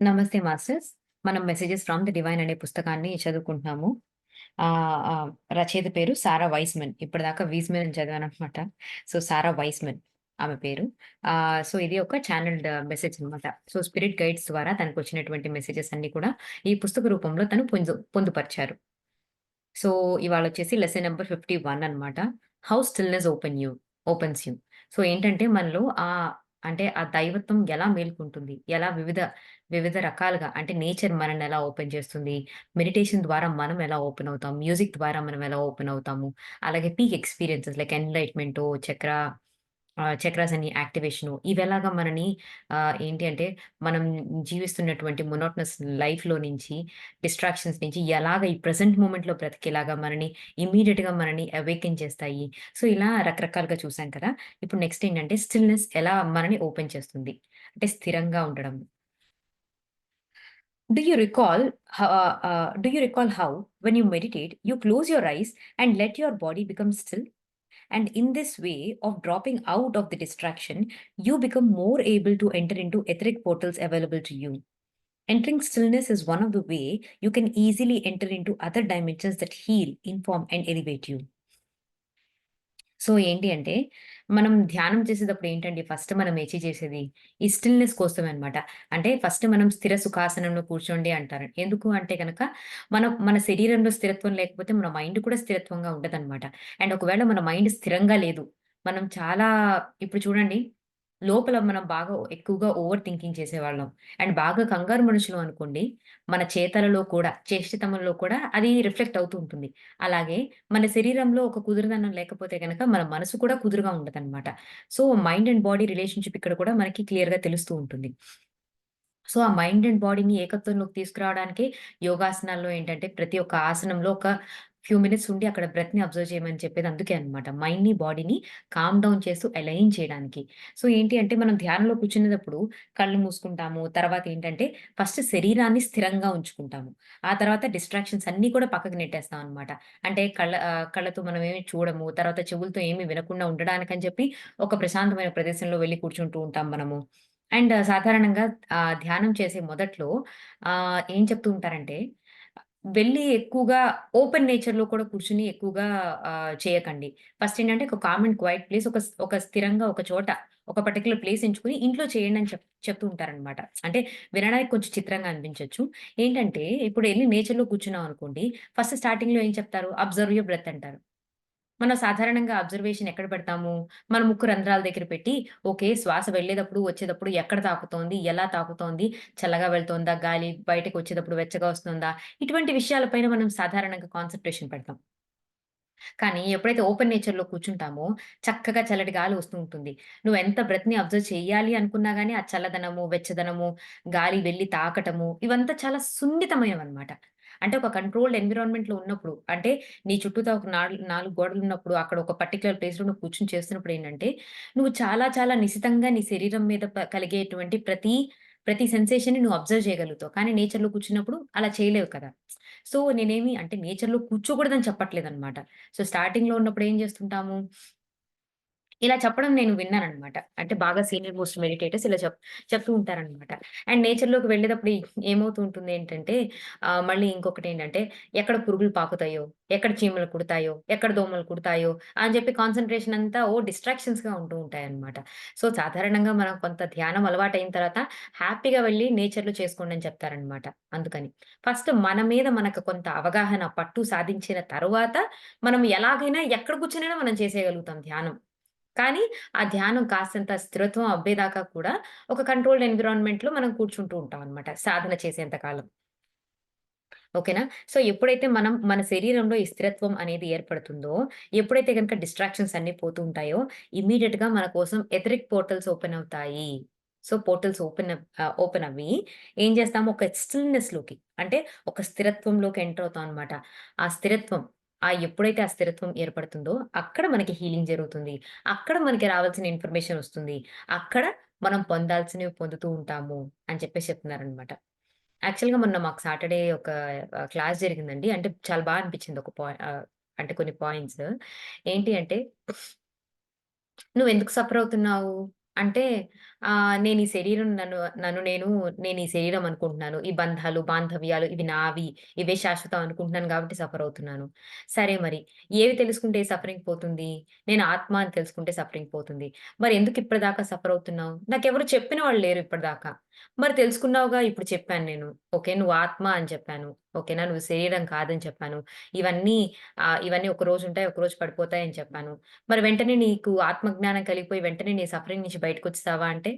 నమస్తే మాస్టర్స్. మనం 'messages from the divine' అనే పుస్తకాన్ని చదువుకుంటున్నాము. ఆహ్, ఆహ్, రచయిత పేరు సారా వైస్‌మన్. ఇప్పటిదాకా వీజ్‌మన్ అని చదివాననమాట. సో, సారా వైస్‌మన్ ఆమె పేరు. సో, ఇది ఒక చానెల్డ్ మెసేజ్ అనమాట. సో, స్పిరిట్ గైడ్స్ ద్వారా తనకొచ్చినటువంటి మెసేజెస్ అన్నీ కూడా ఈ పుస్తక రూపంలో తను పొందుపరిచారు. సో, ఇవాళొచ్చేసి లెసన్ నంబర్ 51 అనమాట. How stillness opens you. So, ఏంటంటే మనలో అంటే ఆ దైవత్వం ఎలా మేలుకుంటుంది? ఎలా వివిధ వివిధ రకాలుగా అంటే నేచర్ మనల్ని ఎలా ఓపెన్ చేస్తుంది? మెడిటేషన్ ద్వారా మనం ఎలా ఓపెన్ అవుతాం? మ్యూజిక్ ద్వారా మనం ఎలా ఓపెన్ అవుతాము? అలాగే పీక్ ఎక్స్‌పీరియన్సెస్ లైక్ ఎన్‌లైట్‌మెంటో, చక్రాస్ అని యాక్టివేషను ఇవెలాగా మనని ఏంటి అంటే మనం జీవిస్తున్నటువంటి మొనోటనస్ లైఫ్‌లో నుంచి డిస్ట్రాక్షన్స్ నుంచి ఎలాగ ఈ ప్రెజెంట్ మూమెంట్‌లో బ్రతికేలాగా మనని ఇమ్మీడియేట్‌గా మనని అవేకెన్ చేస్తాయి. సో, ఇలా రకరకాలుగా చూసాం కదా! ఇప్పుడు నెక్స్ట్ ఏంటంటే స్టిల్‌నెస్ ఎలా మనని ఓపెన్ చేస్తుంది. అంటే స్థిరంగా ఉండడం. Do you recall do you recall how when you meditate you close your eyes and let your body become still? And in this way of dropping out of the distraction, you become more able to enter into etheric portals available to you. Entering stillness is one of the way you can easily enter into other dimensions that heal, inform, and elevate you. So, ఏంటి అంటే, మనం ధ్యానం చేసేటప్పుడు ఏంటండి, first మనం చేసేది ఈ stillness కోసమే అనమాట. అంటే ఫస్ట్ మనం స్థిర సుఖాసనంలో కూర్చోండి అంటారు. ఎందుకు అంటే గనక, మన శరీరంలో స్థిరత్వం లేకపోతే మన మైండ్ కూడా స్థిరత్వంగా ఉండదనమాట. అండ్ ఒకవేళ మన మైండ్ స్థిరంగా లేదు, మనం చాలా ఇప్పుడు చూడండి, లోపల మనం బాగా ఎక్కువగా ఓవర్ థింకింగ్ చేసేవాళ్ళం. అండ్ బాగా కంగారు మనుషులం అనుకోండి, మన చేతలలో కూడా, చేష్టితనంలో కూడా అది రిఫ్లెక్ట్ అవుతూ ఉంటుంది. అలాగే మన శరీరంలో ఒక కుదురుదనం లేకపోతే గనక మన మనసు కూడా కుదురుగా ఉండదనమాట. So, mind and body relationship ఇక్కడ కూడా మనకి క్లియర్‌గా తెలుస్తూ ఉంటుంది. సో, ఆ మైండ్ అండ్ బాడీని ఏకత్వంలోకి తీసుకురావడానికే యోగాసనాల్లో ఏంటంటే ప్రతి ఒక్క ఆసనంలో ఒక ఫ్యూ మినిట్స్ ఉండి అక్కడ బ్రెత్‌ని అబ్జర్వ్ చేయమని చెప్పేది అందుకే అనమాట. మైండ్‌ని, బాడీని కామ్ డౌన్ చేస్తూ అలైన్ చేయడానికి. సో, ఏంటి అంటే మనం ధ్యానంలో కూర్చునేటప్పుడు కళ్ళు మూసుకుంటాము. తర్వాత ఏంటంటే ఫస్ట్ శరీరాన్ని స్థిరంగా ఉంచుకుంటాము. ఆ తర్వాత డిస్ట్రాక్షన్స్ అన్నీ కూడా పక్కకు నెట్టేస్తాం అనమాట. అంటే కళ్ళతో మనం ఏమి చూడము. తర్వాత చెవులతో ఏమి వినకుండా ఉండడానికని చెప్పి ఒక ప్రశాంతమైన ప్రదేశంలో వెళ్లి కూర్చుంటూ ఉంటాం మనము. అండ్ సాధారణంగా ధ్యానం చేసే మొదట్లో ఏం చెప్తూ ఉంటారంటే, వెళ్లి ఎక్కువగా ఓపెన్ నేచర్‌లో కూడా కూర్చొని ఎక్కువగా చేయకండి. ఫస్ట్ ఏంటంటే ఒక కామ్ అండ్ క్వైట్ ప్లేస్ ఒక స్థిరంగా ఒక చోట ఒక పర్టిక్యులర్ ప్లేస్ ఎంచుకొని ఇంట్లో చేయండి అని చెప్తూ ఉంటారనమాట. అంటే వినడానికి కొంచెం చిత్రంగా అనిపించొచ్చు. ఏంటంటే ఇప్పుడు ఎళ్లి నేచర్‌లో కూర్చున్నాం అనుకోండి, ఫస్ట్ స్టార్టింగ్‌లో ఏం చెప్తారు? అబ్జర్వ్ యూర్ బ్రెత్ అంటారు. మనం సాధారణంగా అబ్జర్వేషన్ ఎక్కడ పెడతాము? మన ముక్కు రంధ్రాల దగ్గర పెట్టి, ఓకే. శ్వాస వెళ్ళేటప్పుడు, వచ్చేటప్పుడు ఎక్కడ తాకుతోంది? ఎలా తాకుతోంది? చల్లగా వెళ్తోందా? గాలి బయటకొచ్చేటప్పుడు వెచ్చగా వస్తుందా? ఇటువంటి విషయాల పైన మనం సాధారణంగా కాన్సంట్రేషన్ పెడతాం. కానీ ఎప్పుడైతే ఓపెన్ నేచర్‌లో కూర్చుంటామో, చక్కగా చల్లటి గాలి వస్తూ ఉంటుంది. నువ్వెంత బ్రెత్‌ని అబ్జర్వ్ చేయాలి అనుకున్నా గాని, ఆ చల్లదనము, వెచ్చదనము, గాలి వెళ్లి తాకటము, ఇవంతా చాలా సున్నితమైనవన్నమాట. అంటే ఒక కంట్రోల్డ్ ఎన్విరాన్మెంట్‌లో ఉన్నప్పుడు, అంటే నీ చుట్టూతా ఒక 4 గోడలున్నప్పుడు, అక్కడ ఒక పర్టిక్యులర్ ప్లేస్‌లో నువ్వు కూర్చొని చేస్తున్నప్పుడు ఏంటంటే, నువ్వు చాలా చాలా నిశితంగా నీ శరీరం మీద కలిగేటువంటి ప్రతి సెన్సేషన్‌ని నువ్వు అబ్జర్వ్ చేయగలుగుతావు. కానీ నేచర్‌లో కూర్చున్నప్పుడు అలా చేయలేవు కదా! సో, నేనేమి అంటే నేచర్‌లో కూర్చోకూడదని చెప్పట్లేదనమాట. సో, స్టార్టింగ్‌లో ఉన్నప్పుడు ఏం చేస్తుంటాము, ఇలా చెప్పడం నేను విన్నాననమాట. అంటే బాగా సీనియర్ మోస్ట్ మెడిటేటర్స్ ఇలా చెప్తూ ఉంటారనమాట. అండ్ నేచర్‌లోకి వెళ్ళేటప్పుడు ఏమవుతూ ఉంటుంది ఏంటంటే మళ్ళీ ఇంకొకటేంటంటే ఎక్కడ పురుగులు పాకుతాయో, ఎక్కడ చీమలు కుడతాయో, ఎక్కడ దోమలు కుడతాయో అని చెప్పి కాన్సంట్రేషన్ అంతా డిస్ట్రాక్షన్స్‌గా ఉంటూ ఉంటాయన్నమాట. సో, సాధారణంగా మనం కొంత ధ్యానం అలవాటయిన తర్వాత హ్యాపీగా వెళ్లి నేచర్‌లో చేసుకోండి అని చెప్తారనమాట. అందుకని. ఫస్ట్ మన మీద మనకు కొంత అవగాహన, పట్టు సాధించిన తరువాత మనం ఎలాగైనా ఎక్కడ కూర్చొనైనా మనం చేసేయగలుగుతాం ధ్యానం. కానీ, ఆ ధ్యానం కాస్తంత స్థిరత్వం అబ్బేదాకా కూడా ఒక కంట్రోల్డ్ ఎన్విరాన్మెంట్‌లో మనం కూర్చుంటూ ఉంటామనమాట. సాధన చేసేంత కాలం. ఓకేనా? సో, ఎప్పుడైతే మనం మన శరీరంలో ఈ స్థిరత్వం అనేది ఏర్పడుతుందో, ఎప్పుడైతే గనక డిస్ట్రాక్షన్స్ అన్నీ పోతూ ఉంటాయో, ఇమ్మీడియేట్‌గా మన కోసం ఎథరిక్ పోర్టల్స్ ఓపెన్ అవుతాయి. సో, పోర్టల్స్ ఓపెన్ అవ్వి ఏం చేస్తాము, ఒక స్టిల్‌నెస్‌లోకి అంటే ఒక స్థిరత్వంలోకి ఎంటర్ అవుతాం అనమాట. ఆ స్థిరత్వం ఎప్పుడైతే ఆ స్థిరత్వం ఏర్పడుతుందో, అక్కడ మనకి హీలింగ్ జరుగుతుంది. అక్కడ మనకి రావాల్సిన ఇన్ఫర్మేషన్ వస్తుంది. అక్కడ మనం పొందాల్సినవి పొందుతూ ఉంటాము అని చెప్పేసి చెప్తున్నారనమాట. యాక్చువల్‌గా మొన్న మాకు సాటర్‌డే ఒక క్లాస్ జరిగిందండి. అంటే చాలా బా అనిపించింది అంటే కొన్ని పాయింట్స్. ఏంటి అంటే, "నువ్వెందుకు సఫర్ అవుతున్నావు?" అంటే నేను ఈ శరీరం నన్ను నేను ఈ శరీరం అనుకుంటున్నాను. ఈ బంధాలు, బాంధవ్యాలు ఇవి నావి. ఇవే శాశ్వతం అనుకుంటున్నాను కాబట్టి సఫర్ అవుతున్నాను. సరే మరి ఏవి తెలుసుకుంటే సఫరింగ్ పోతుంది? నేను ఆత్మ అని తెలుసుకుంటే సఫరింగ్ పోతుంది. మరి ఎందుకు ఇప్పటిదాకా సఫర్ అవుతున్నావు? నాకెవరు చెప్పిన వాళ్ళు లేరు ఇప్పటిదాకా. మరి తెలుసుకున్నావుగా ఇప్పుడు చెప్పాను నేను. ఓకే. నువ్వు ఆత్మ అని చెప్పాను. ఓకేనా? నువ్వు శరీరం కాదని చెప్పాను. ఇవన్నీ ఇవన్నీ ఒకరోజు ఉంటాయి, ఒకరోజు పడిపోతాయి అని చెప్పాను. మరి వెంటనే నీకు ఆత్మజ్ఞానం కలిగిపోయి వెంటనే నీ సఫరింగ్ నుంచి బయటకొచ్చేసావా అంటే?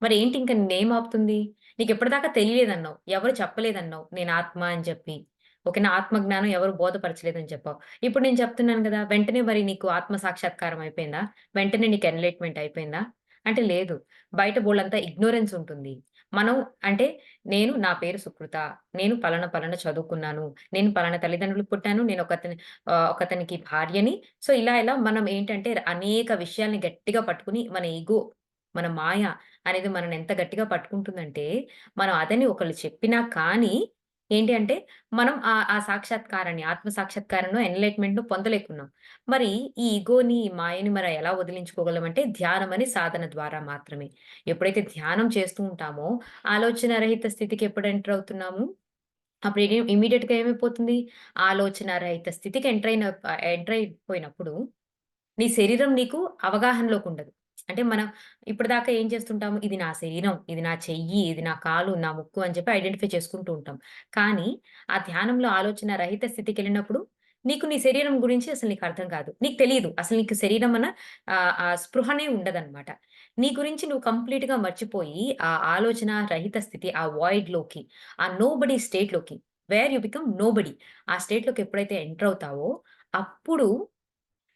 మరేంటి ఇంక నిన్నేం ఆపుతుంది? నీకిప్పటిదాకా తెలియలేదన్నావు. ఎవరు చెప్పలేదన్నావు. నేను ఆత్మ అని చెప్పి. ఓకేనా? ఆత్మజ్ఞానం ఎవరు బోధపరచలేదని చెప్పావు. ఇప్పుడు నేను చెప్తున్నాను గదా! వెంటనే మరి నీకు ఆత్మ సాక్షాత్కారం అయిపోయిందా? వెంటనే నీకు ఎన్‌లైట్‌మెంట్ అయిపోయిందా? అంటే లేదు. బయట బోలెడంత ఇగ్నోరెన్స్ ఉంటుంది. మనం అంటే నేను నా పేరు సుకృత. నేను పలానా పలానా చదువుకున్నాను. నేను పలానా తల్లిదండ్రులకు పుట్టాను. నేను ఒకతనికి భార్యని. సో, ఇలా మనం ఏంటంటే అనేక విషయాల్ని గట్టిగా పట్టుకొని మన ఇగో, మన మాయ అనేది మనల్ని ఎంత గట్టిగా పట్టుకుంటుందంటే, మనం అదని ఒకళ్ళు చెప్పినా కానీ, ఏంటి అంటే, మనం ఆ సాక్షాత్కారాన్ని, ఆత్మ సాక్షాత్కారంలో ఎన్‌లైట్‌మెంట్‌ను పొందలేకున్నాం. మరి ఈ ఇగోని, ఈ మాయని మనం ఎలా వదిలించుకోగలమంటే, ధ్యానమని సాధన ద్వారా మాత్రమే. ఎప్పుడైతే ధ్యానం చేస్తూ ఉంటామో, ఆలోచన రహిత స్థితికి ఎప్పుడు ఎంటర్ అవుతున్నాము? అప్పుడు ఇమ్మీడియేట్‌గా ఏమైపోతుంది? ఆలోచన రహిత స్థితికి ఎంటర్ అయిపోయినప్పుడు నీ శరీరం నీకు అవగాహనలోకుండదు. అంటే మనం ఇప్పటిదాకా ఏం చేస్తుంటాము? ఇది నా శరీరం, ఇది నా చెయ్యి, ఇది నా కాలు, నా ముక్కు అని చెప్పి ఐడెంటిఫై చేసుకుంటూ ఉంటాం. కానీ ఆ ధ్యానంలో ఆలోచన రహిత స్థితికెళ్ళినప్పుడు నీకు నీ శరీరం గురించి అసలు నీకు అర్థం కాదు. నీకు తెలీదు. అసలు నీకు శరీరం అన్న ఆ స్పృహనే ఉండదనమాట. నీ గురించి నువ్వు కంప్లీట్‌గా మర్చిపోయి ఆ ఆలోచన రహిత స్థితి, ఆ వాయిడ్‌లోకి, ఆ నోబడీ స్టేట్‌లోకి వేర్ యూ బికమ్ నోబడీ ఆ స్టేట్‌లోకి ఎప్పుడైతే ఎంటర్ అవుతావో అప్పుడు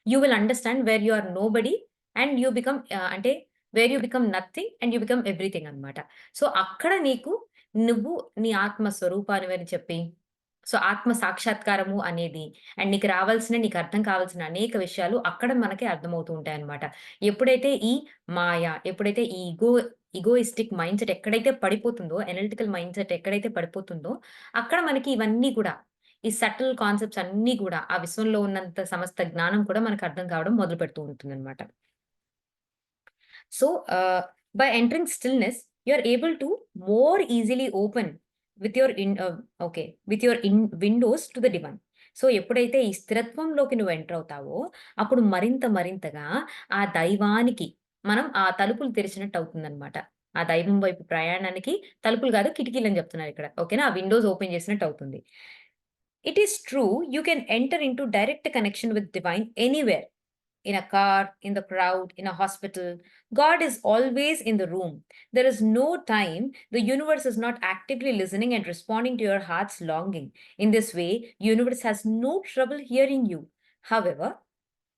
you will understand where you are nobody and you become అంటే where you become nothing and you become everything అన్నమాట. సో, అక్కడ నీకు నువ్వు నీ ఆత్మ స్వరూపానివని చెప్పి, సో, ఆత్మ సాక్షాత్కారము అనేది అండ్ నీకు అర్థం కావాల్సిన అనేక విషయాలు అక్కడ మనకి అర్థమవుతూ ఉంటాయన్నమాట. ఎప్పుడైతే ఈ మాయ, ఎప్పుడైతే ఈ ఇగోయిస్టిక్ మైండ్‌సెట్ ఎక్కడైతే పడిపోతుందో, అనలిటికల్ మైండ్‌సెట్ ఎక్కడైతే పడిపోతుందో, అక్కడ మనకి ఇవన్నీ కూడా ఈ సటిల్ కాన్సెప్ట్స్ అన్నీ గూడా, ఆ విశ్వంలో ఉన్నంత సమస్త జ్ఞానం కూడా మనకు అర్థం కావడం మొదలుపెడుతూ ఉంటుందన్నమాట. So, by entering stillness, you are able to more easily open with your with your windows to the divine. So, ఎప్పుడైతే ఈ స్థిరత్వంలోకి నువ్వు ఎంటర్ అవుతావో, అప్పుడు మరింతగా ఆ దైవానికి మనం ఆ తలుపులు తెరిచినట్టు అవుతుందన్నమాట. ఆ దైవం వైపు ప్రయాణానికి తలుపులు గాదు, కిటికీలని జెప్తున్నారిక్కడ. ఓకేనా? ఆ విండోస్ ఓపెన్ జేసినట్టు అవుతుంది. It is true, you can enter into direct connection with divine anywhere in a car, in the crowd, in a hospital. God is always in the room. There is no time the universe is not actively listening and responding to your heart's longing. In this way, universe has no trouble hearing you. However,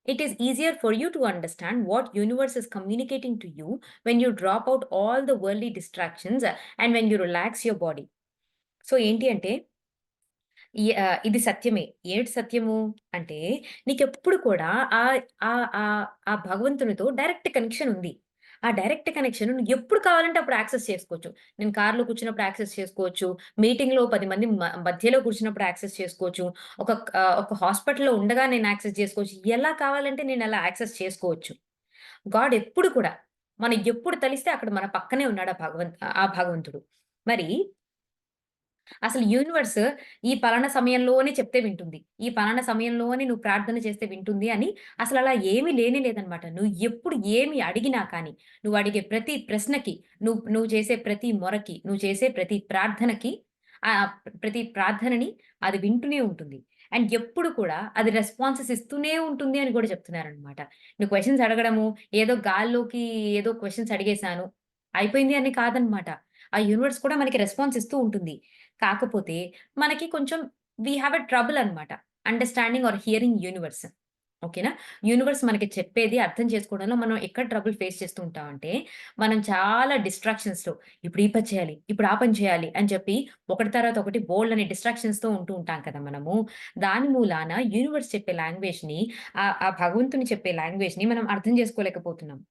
it is easier for you to understand what universe is communicating to you when you drop out all the worldly distractions and when you relax your body. So, ఏంటి అంటే ఇది సత్యమే. ఏటి సత్యము అంటే, నీకెప్పుడు కూడా ఆహ్, ఆహ్, ఆహ్, ఆ భగవంతునితో డైరెక్ట్ కనెక్షన్ ఉంది. ఆ డైరెక్ట్ కనెక్షన్ నువ్వు ఎప్పుడు కావాలంటే అప్పుడు యాక్సెస్ చేసుకోవచ్చు. నేను కార్‌లో కూర్చున్నప్పుడు యాక్సెస్ చేసుకోవచ్చు. మీటింగ్‌లో 10 మంది మధ్యలో కూర్చున్నప్పుడు యాక్సెస్ చేసుకోవచ్చు. ఒక హాస్పిటల్‌లో ఉండగా నేను యాక్సెస్ చేసుకోవచ్చు. ఎలా కావాలంటే నేను అలా యాక్సెస్ చేసుకోవచ్చు. గాడ్ ఎప్పుడు కూడా మనం ఎప్పుడు తలిస్తే అక్కడ మన పక్కనే ఉన్నాడు ఆ భగవంతుడు. మరి అసలు యూనివర్స్ ఈ పలానా సమయంలోనే చెప్తే వింటుంది. ఈ పలానా సమయంలోనే నువ్వు ప్రార్థన చేస్తే వింటుంది అని అసలలా ఏమీ లేనే లేదనమాట. నువ్వు ఎప్పుడు ఏమి అడిగినా కానీ, నువ్వు అడిగే ప్రతి ప్రశ్నకి, నువ్వు చేసే ప్రతి మొరకి, నువ్వు చేసే ప్రతి ప్రార్థనకి ప్రతి ప్రార్థనని అది వింటూనే ఉంటుంది. అండ్ ఎప్పుడు కూడా అది రెస్పాన్సెస్ ఇస్తూనే ఉంటుంది అని కూడా చెప్తున్నారనమాట. నువ్వు క్వెషన్స్ అడగడము, ఏదో గాల్లోకి ఏదో క్వెషన్స్ అడిగేశాను, అయిపోయింది అని కాదనమాట. ఆ యూనివర్స్ కూడా మనకి రెస్పాన్స్ ఇస్తూ ఉంటుంది. కాకపోతే మనకి కొంచెం వి హావ్ ఎ ట్రబుల్ అన్నమాట. Understanding are hearing universe. ఓకేనా? యూనివర్స్ మనకి చెప్పేది అర్థం చేసుకోవడంలో మనం ఎక్కడ ట్రబుల్ ఫేస్ చేస్తూ ఉంటామంటే, మనం చాలా డిస్ట్రాక్షన్స్‌లో ఇప్పుడు ఈ పని చేయాలి, ఇప్పుడు ఆ పని చేయాలి అని చెప్పి ఒకటి తర్వాత ఒకటి బోలెడన్ని డిస్ట్రాక్షన్స్‌తో ఉంటూ ఉంటాం కదా మనము. దాని మూలాన యూనివర్స్ చెప్పే లాంగ్వేజ్‌ని ఆ భగవంతుని చెప్పే లాంగ్వేజ్‌ని మనం అర్థం చేసుకోలేకపోతున్నాం.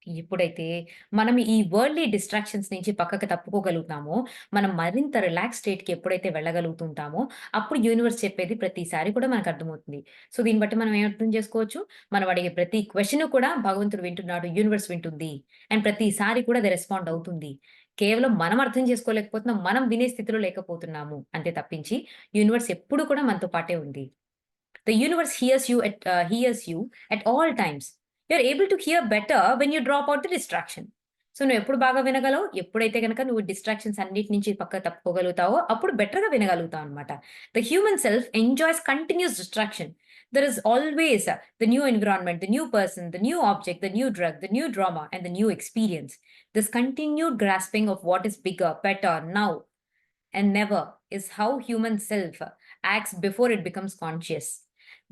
ఎప్పుడైతే మనం ఈ వరల్డ్లీ డిస్ట్రాక్షన్స్ నుంచి పక్కకు తప్పుకోగలుగుతామో, మనం మరింత రిలాక్స్ స్టేట్‌కి ఎప్పుడైతే వెళ్ళగలుగుతుంటామో, అప్పుడు యూనివర్స్ చెప్పేది ప్రతిసారి కూడా మనకు అర్థమవుతుంది. సో, దీన్ని బట్టి మనం ఏం అర్థం చేసుకోవచ్చు? మనం అడిగే ప్రతి క్వెషన్ కూడా భగవంతుడు వింటున్నాడు, యూనివర్స్ వింటుంది. అండ్ ప్రతిసారి కూడా అది రెస్పాండ్ అవుతుంది. కేవలం మనం అర్థం చేసుకోలేకపోతున్నాం. మనం వినే స్థితిలో లేకపోతున్నాము. అంతే తప్పించి యూనివర్స్ ఎప్పుడు కూడా మనతో పాటే ఉంది. The universe hears you at all times. You're able to hear better when you drop out the distraction. So నువ్వెప్పుడు బాగా వినగలవు? ఎప్పుడైతే గనక నువ్వు డిస్ట్రాక్షన్స్ అన్నిటి నుంచి పక్కకు తప్పుకోగలుగుతావో, అప్పుడు బెటర్‌గా వినగలుగుతావనమాట. The human self enjoys continuous distraction. There is always the new environment, the new person, the new object, the new drug, the new drama, and the new experience. This continued grasping of what is bigger, better, now, and never is how human self acts before it becomes conscious.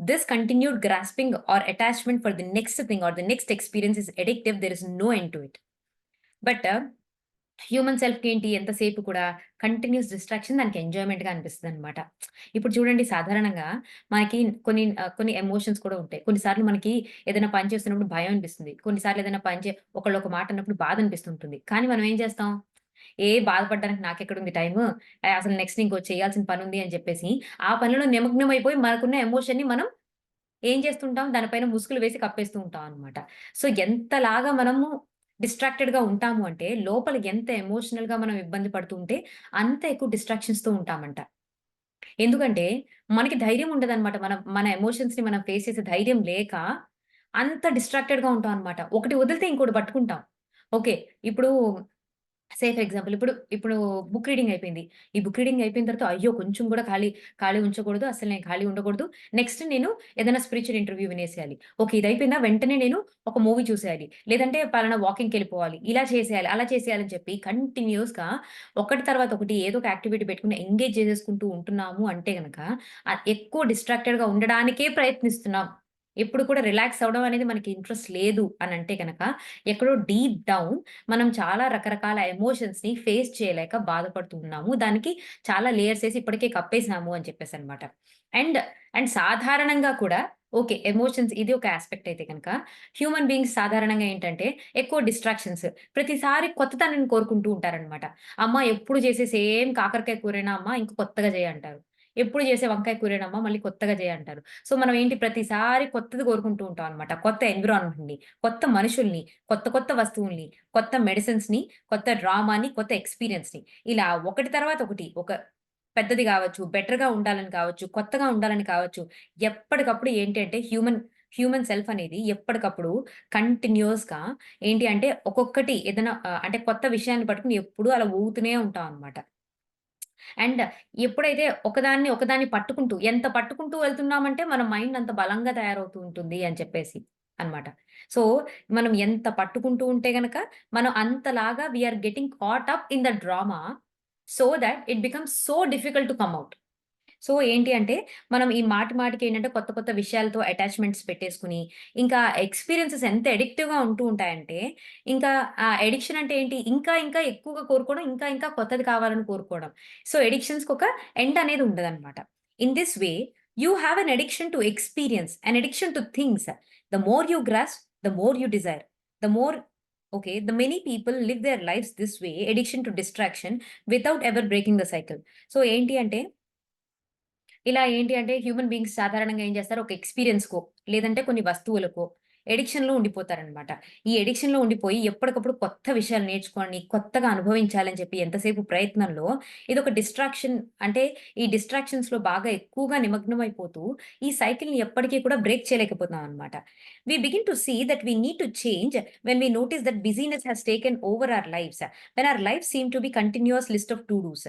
This continued grasping or attachment for the next thing or the next experience is addictive. There is no end to it. But human సెల్ఫ్‌కి ఏంటి ఎంతసేపు కూడా continuous distraction దానికి ఎంజాయ్‌మెంట్‌గా అనిపిస్తదనమాట. ఇప్పుడు చూడండి సాధారణంగా మనకి కొన్ని ఎమోషన్స్ కూడా ఉంటాయి. కొన్నిసార్లు మనకి ఏదైనా పని చేస్తున్నప్పుడు భయం అనిపిస్తుంది. కొన్నిసార్లు ఏదైనా పని ఒకళ్ళు ఒక మాట అన్నప్పుడు బాధ అనిపిస్తుంటుంది. కానీ మనం ఏం చేస్తాం? బాధపడడానికి నాకెక్కడుంది టైము. అసలు నెక్స్ట్ ఇంకోటి చేయాల్సిన పనుంది అని చెప్పేసి, ఆ పనిలో నిమగ్నమైపోయి మనకున్న ఎమోషన్‌ని మనం ఏం చేస్తుంటాం? దానిపైన ముసుగులు వేసి కప్పేస్తూ ఉంటాం అనమాట. సో, ఎంతలాగా మనము డిస్ట్రాక్టెడ్‌గా ఉంటాము అంటే, లోపల ఎంత ఎమోషనల్‌గా మనం ఇబ్బంది పడుతూ ఉంటే, అంత ఎక్కువ డిస్ట్రాక్షన్స్‌తో ఉంటామంట. ఎందుకంటే, మనకి ధైర్యం ఉండదనమాట. మన ఎమోషన్స్‌ని మనం ఫేస్ చేసే ధైర్యం లేక, అంత డిస్ట్రాక్టెడ్‌గా ఉంటాం అనమాట. ఒకటి వదిలితే ఇంకోటి పట్టుకుంటాం. ఓకే. ఇప్పుడు సేఫ్ ఎగ్జాంపుల్. ఇప్పుడు ఇప్పుడు బుక్ రీడింగ్ అయిపోయింది. ఈ బుక్ రీడింగ్ అయిపోయిన తర్వాత అయ్యో! కొంచెం కూడా ఖాళీ ఉంచకూడదు. అసలు నేను ఖాళీ ఉండకూడదు. నెక్స్ట్ నేను ఏదైనా స్పిరిచ్యువల్ ఇంటర్వ్యూ వినేసేయాలి. ఓకే. ఇది అయిపోయిందా? వెంటనే నేను ఒక మూవీ చూసేయాలి. లేదంటే పలానా వాకింగ్‌కెళ్ళిపోవాలి. ఇలా చేసేయాలి, అలా చేసేయాలి అని చెప్పి కంటిన్యూయస్‌గా ఒకటి తర్వాత ఒకటి ఏదో ఒక యాక్టివిటీ పెట్టుకొని ఎంగేజ్ చేసేసుకుంటూ ఉంటున్నాము అంటే గనక ఎక్కువ డిస్ట్రాక్టెడ్‌గా ఉండడానికే ప్రయత్నిస్తున్నాం. ఎప్పుడు కూడా రిలాక్స్ అవ్వడం అనేది మనకి ఇంట్రెస్ట్ లేదు అనంటే గనక ఎక్కడో డీప్ డౌన్ మనం చాలా రకరకాల ఎమోషన్స్‌ని ఫేస్ చేయలేక బాధపడుతూ ఉన్నాము. దానికి చాలా లేయర్స్ ఏసి ఇప్పటికే కప్పేసాము అని చెప్పేసనమాట. అండ్, అండ్ సాధారణంగా కూడా ఓకే. ఎమోషన్స్ ఇది ఒక యాస్పెక్ట్ అయితే గనక, హ్యూమన్ బీయింగ్స్ సాధారణంగా ఏంటంటే ఎక్కువ డిస్ట్రాక్షన్స్. ప్రతిసారి కొత్తదనాన్ని కోరుకుంటూ ఉంటారనమాట. అమ్మ ఎప్పుడు చేసే సేమ్ కాకరకాయ కూరేనా అమ్మ ఇంక కొత్తగా చెయ్యి అంటారు. ఎప్పుడు చేసే వంకాయ కూరేనమ్మా మళ్ళీ కొత్తగా చెయ్యి అంటారు. సో, మనం ఏంటి ప్రతిసారి కొత్తది కోరుకుంటూ ఉంటాం అనమాట. కొత్త ఎన్విరాన్మెంట్‌ని, కొత్త మనుషుల్ని, కొత్త కొత్త వస్తువుల్ని, కొత్త మెడిసిన్స్‌ని, కొత్త డ్రామాని, కొత్త ఎక్స్‌పీరియన్స్‌ని. ఇలా ఒకటి తర్వాత ఒకటి ఒక పెద్దది గావచ్చు, బెటర్‌గా ఉండాలని కావచ్చు, కొత్తగా ఉండాలని కావచ్చు. ఎప్పటికప్పుడు ఏంటి అంటే హ్యూమన్ సెల్ఫ్ అనేది ఎప్పటికప్పుడు కంటిన్యూయస్‌గా ఏంటి అంటే ఒక్కొక్కటి ఏదైనా అంటే కొత్త విషయాన్ని పట్టుకొని ఎప్పుడూ అలా ఊగుతూనే ఉంటాం అనమాట. అండ్ ఎప్పుడైతే ఒకదాన్ని పట్టుకుంటూ ఎంత పట్టుకుంటూ వెళ్తున్నామంటే మన మైండ్ అంత బలంగా తయారవుతూ ఉంటుంది అని చెప్పేసి అన్నమాట. సో, మనం ఎంత పట్టుకుంటూ ఉంటే గనక మనం అంతలాగా we are getting caught up in the drama so that it becomes so difficult to come out. So, ఏంటి అంటే, మనం ఈ మాటికి ఏంటంటే, కొత్త కొత్త విషయాలతో అటాచ్‌మెంట్స్ పెట్టేసుకొని, ఇంకా ఎక్స్‌పీరియన్సెస్ ఎంత అడిక్టివ్‌గా ఉంటూ ఉంటాయంటే, ఇంకా ఆ అడిక్షన్ అంటే ఏంటి, ఇంకా ఎక్కువగా కోరుకోవడం, ఇంకా కొత్తది కావాలని కోరుకోవడం. సో, అడిక్షన్స్‌కొక ఎండ్ అనేది ఉండదనమాట. In this way, you have an addiction to experience, an addiction to things. The more you grasp, the more you desire. The more okay. The many people live their lives this way, addiction to distraction without ever breaking the cycle. So, ఏంటి అంటే ఇలా ఏంటి అంటే human beings సాధారణంగా ఏం చేస్తారు ఒక ఎక్స్‌పీరియన్స్‌కో, లేదంటే కొన్ని వస్తువులకో అడిక్షన్‌లో ఉండిపోతారనమాట. ఈ అడిక్షన్‌లో ఉండిపోయి ఎప్పటికప్పుడు కొత్త విషయాలు నేర్చుకొని, కొత్తగా అనుభవించాలని చెప్పి ఎంతసేపు ప్రయత్నంలో ఇదొక డిస్ట్రాక్షన్ అంటే ఈ డిస్ట్రాక్షన్స్‌లో బాగా ఎక్కువగా నిమగ్నమైపోతూ ఈ సైకిల్‌ని ఎప్పటికీ కూడా బ్రేక్ చేయలేకపోతున్నాం అనమాట. We begin to see that we need to change when we notice that busyness has taken over our lives. When our life seem to be continuous list of to dos.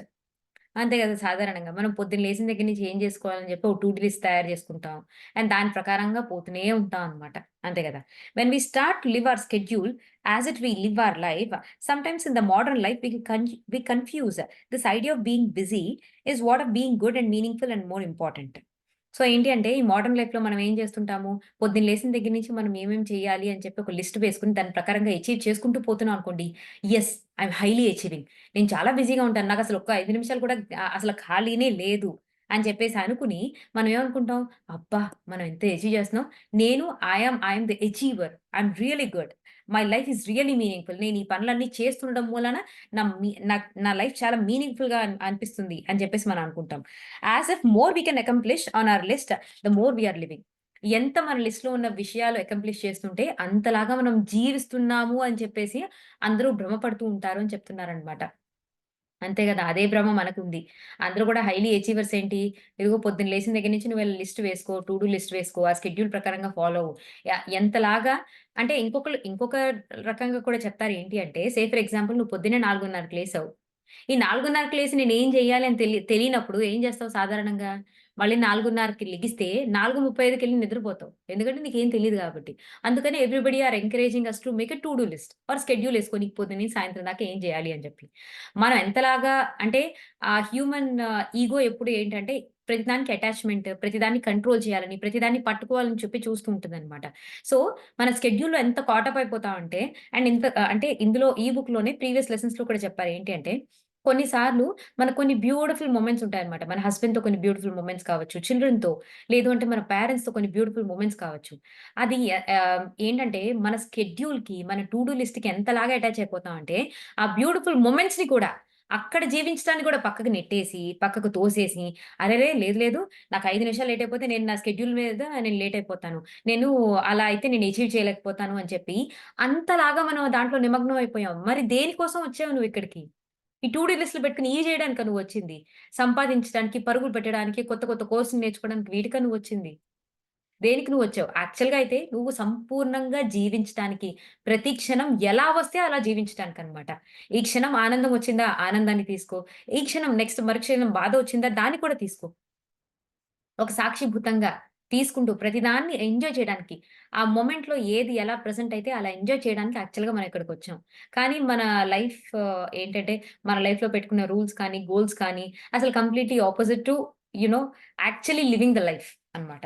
అంతే గదా! సాధారణంగా. మనం పొద్దున్న లేసిన దగ్గర నుంచి ఏం జేసుకోవాలని జెప్పి ఒక టు డూ లిస్ట్ తయారు జేసుకుంటాం. అండ్ దాని ప్రకారంగా పోతూనే ఉంటాం అనమాట. అంతే గదా! When we start live our schedule as it we live our life, sometimes in the modern life we confuse this idea of being busy is what of being good and meaningful and more important. So, ఏంటి అంటే ఈ modern లైఫ్‌లో మనం ఏం జేస్తుంటాము, పొద్దున్న లేసిన దగ్గర నుంచి మనం ఏమేం చేయాలి అని చెప్పి ఒక లిస్ట్ వేసుకొని దాని ప్రకారంగా అచీవ్ చేసుకుంటూ పోతున్నాం అనుకోండి. Yes! I am highly achieving. నేను చాలా బిజీగా ఉంటాను. నాకసలు ఒక్క 5 నిమిషాలు కూడా అసలు ఖాళీనే లేదు అని చెప్పేసి అనుకుని మనం ఏమనుకుంటాం, అబ్బా! మనం ఎంత అచీవ్ చేస్తున్నాం. నేను I am the achiever. I'm really good. My life is really meaningful. నేను ఈ పనులన్నీ చేస్తుండడం మూలాన నా లైఫ్ చాలా మీనింగ్‌ఫుల్‌గా అనిపిస్తుంది అని చెప్పేసి మనం అనుకుంటాం. As if more we can accomplish on our list, the more we are living. ఎంత మన లిస్ట్‌లో ఉన్న విషయాలు అకంప్లిష్ చేస్తుంటే అంతలాగా మనం జీవిస్తున్నాము అని చెప్పేసి అందరూ భ్రమపడుతూ ఉంటారు అని చెప్తున్నారనమాట. అంతే గదా! అదే భ్రమ మనకుంది. అందరూ గూడా హైలీ అచీవర్స్ ఏంటి? ఇదిగో పొద్దున్న లేసిన దగ్గర నుంచి నువ్వు లిస్ట్ వేసుకో, టు డూ లిస్ట్ వేసుకో, ఆ షెడ్యూల్ ప్రకారంగా ఫాలో అవ్వు. ఎంతలాగా అంటే ఇంకొక రకంగా కూడా చెప్తారు ఏంటి అంటే, ఫర్ ఎగ్జాంపుల్ నువ్వు పొద్దున్నే 4:30కి లేసావు. ఈ 4:30కి లేసి నేనేం జేయాలి అని తెలియనప్పుడు ఏం జేస్తావు సాధారణంగా? మళ్ళీ 4:30కి లెగిస్తే 4:35కెళ్ళి నిద్రపోతావు. ఎందుకంటే నీకేం తెలీదు గాబట్టి. అందుకని everybody are encouraging us to make a to do list or schedule ఏసుకో నీకు పొద్దున్న నుంచి సాయంత్రం దాకా ఏం జేయాలి అని జెప్పి. మనం ఎంతలాగా అంటే ఆ హ్యూమన్ ఇగో ఎప్పుడు ఏంటంటే ప్రతిదానికి అటాచ్‌మెంట్, ప్రతిదాన్ని కంట్రోల్ చేయాలని, ప్రతిదాన్ని పట్టుకోవాలని చెప్పి చూస్తూ ఉంటదనమాట. సో, మన స్కెడ్యూల్‌లో ఎంత కాటప్ అయిపోతామంటే అంటే ఇందులో ఈ బుక్‌లోనే ప్రీవియస్ లెసన్స్‌లో కూడా చెప్పారు. ఏంటి అంటే కొన్ని సార్లు మనకు కొన్ని బ్యూటిఫుల్ మొమెంట్స్ ఉంటాయన్నమాట. మన హస్బెండ్‌తో కొన్ని బ్యూటిఫుల్ మొమెంట్స్ కావచ్చు, చిల్డ్రన్‌తో లేదు అంటే మన పేరెంట్స్‌తో కొన్ని బ్యూటిఫుల్ మొమెంట్స్ కావచ్చు. అది ఏంటంటే మన స్కెడ్యూల్‌కి, మన టు డూ లిస్ట్‌కి ఎంతలాగా అటాచ్ అయిపోతామంటే ఆ బ్యూటిఫుల్ మొమెంట్స్‌ని కూడా అక్కడ జీవించడాన్ని కూడా పక్కకు నెట్టేసి, పక్కకు తోసేసి, అరెరే! లేదు లేదు నాకు 5 నిమిషాలు లేట్ అయిపోతే నేను నా షెడ్యూల్ మీద నేను లేట్ అయిపోతాను. నేను అలా అయితే నేను అచీవ్ చేయలేకపోతాను అని చెప్పి, అంతలాగా మనం దాంట్లో నిమగ్నం అయిపోయాం. మరి దేనికోసం వచ్చావు నువ్వు ఇక్కడికి? ఈ టు డూ లిస్ట్‌లు పెట్టుకొని ఇయి చేయడానికా నువ్వొచ్చింది? సంపాదించడానికి, పరుగులు పెట్టడానికి, కొత్త కొత్త కోర్సులు నేర్చుకోవడానికి వీటికా నువ్వొచ్చింది? దేనికి నువ్వొచ్చావు? యాక్చువల్‌గా అయితే నువ్వు సంపూర్ణంగా జీవించటానికి, ప్రతి క్షణం ఎలా వస్తే అలా జీవించటానికనమాట. ఈ క్షణం ఆనందం వచ్చిందా? ఆనందాన్ని తీసుకో. ఈ క్షణం మరుక్షణం బాధ వచ్చిందా? దాన్ని కూడా తీసుకో. ఒక సాక్షిభూతంగా తీసుకుంటూ ప్రతిదాన్ని ఎంజాయ్ చేయడానికి. ఆ మొమెంట్‌లో ఏది ఎలా ప్రెజెంట్ అయితే అలా ఎంజాయ్ చేయడానికి యాక్చువల్‌గా మనం ఇక్కడికొచ్చాం. కానీ మన లైఫ్ ఏంటంటే మన లైఫ్‌లో పెట్టుకున్న రూల్స్ కానీ, గోల్స్ కానీ అసలు completely opposite to you know actually living the life అన్నమాట.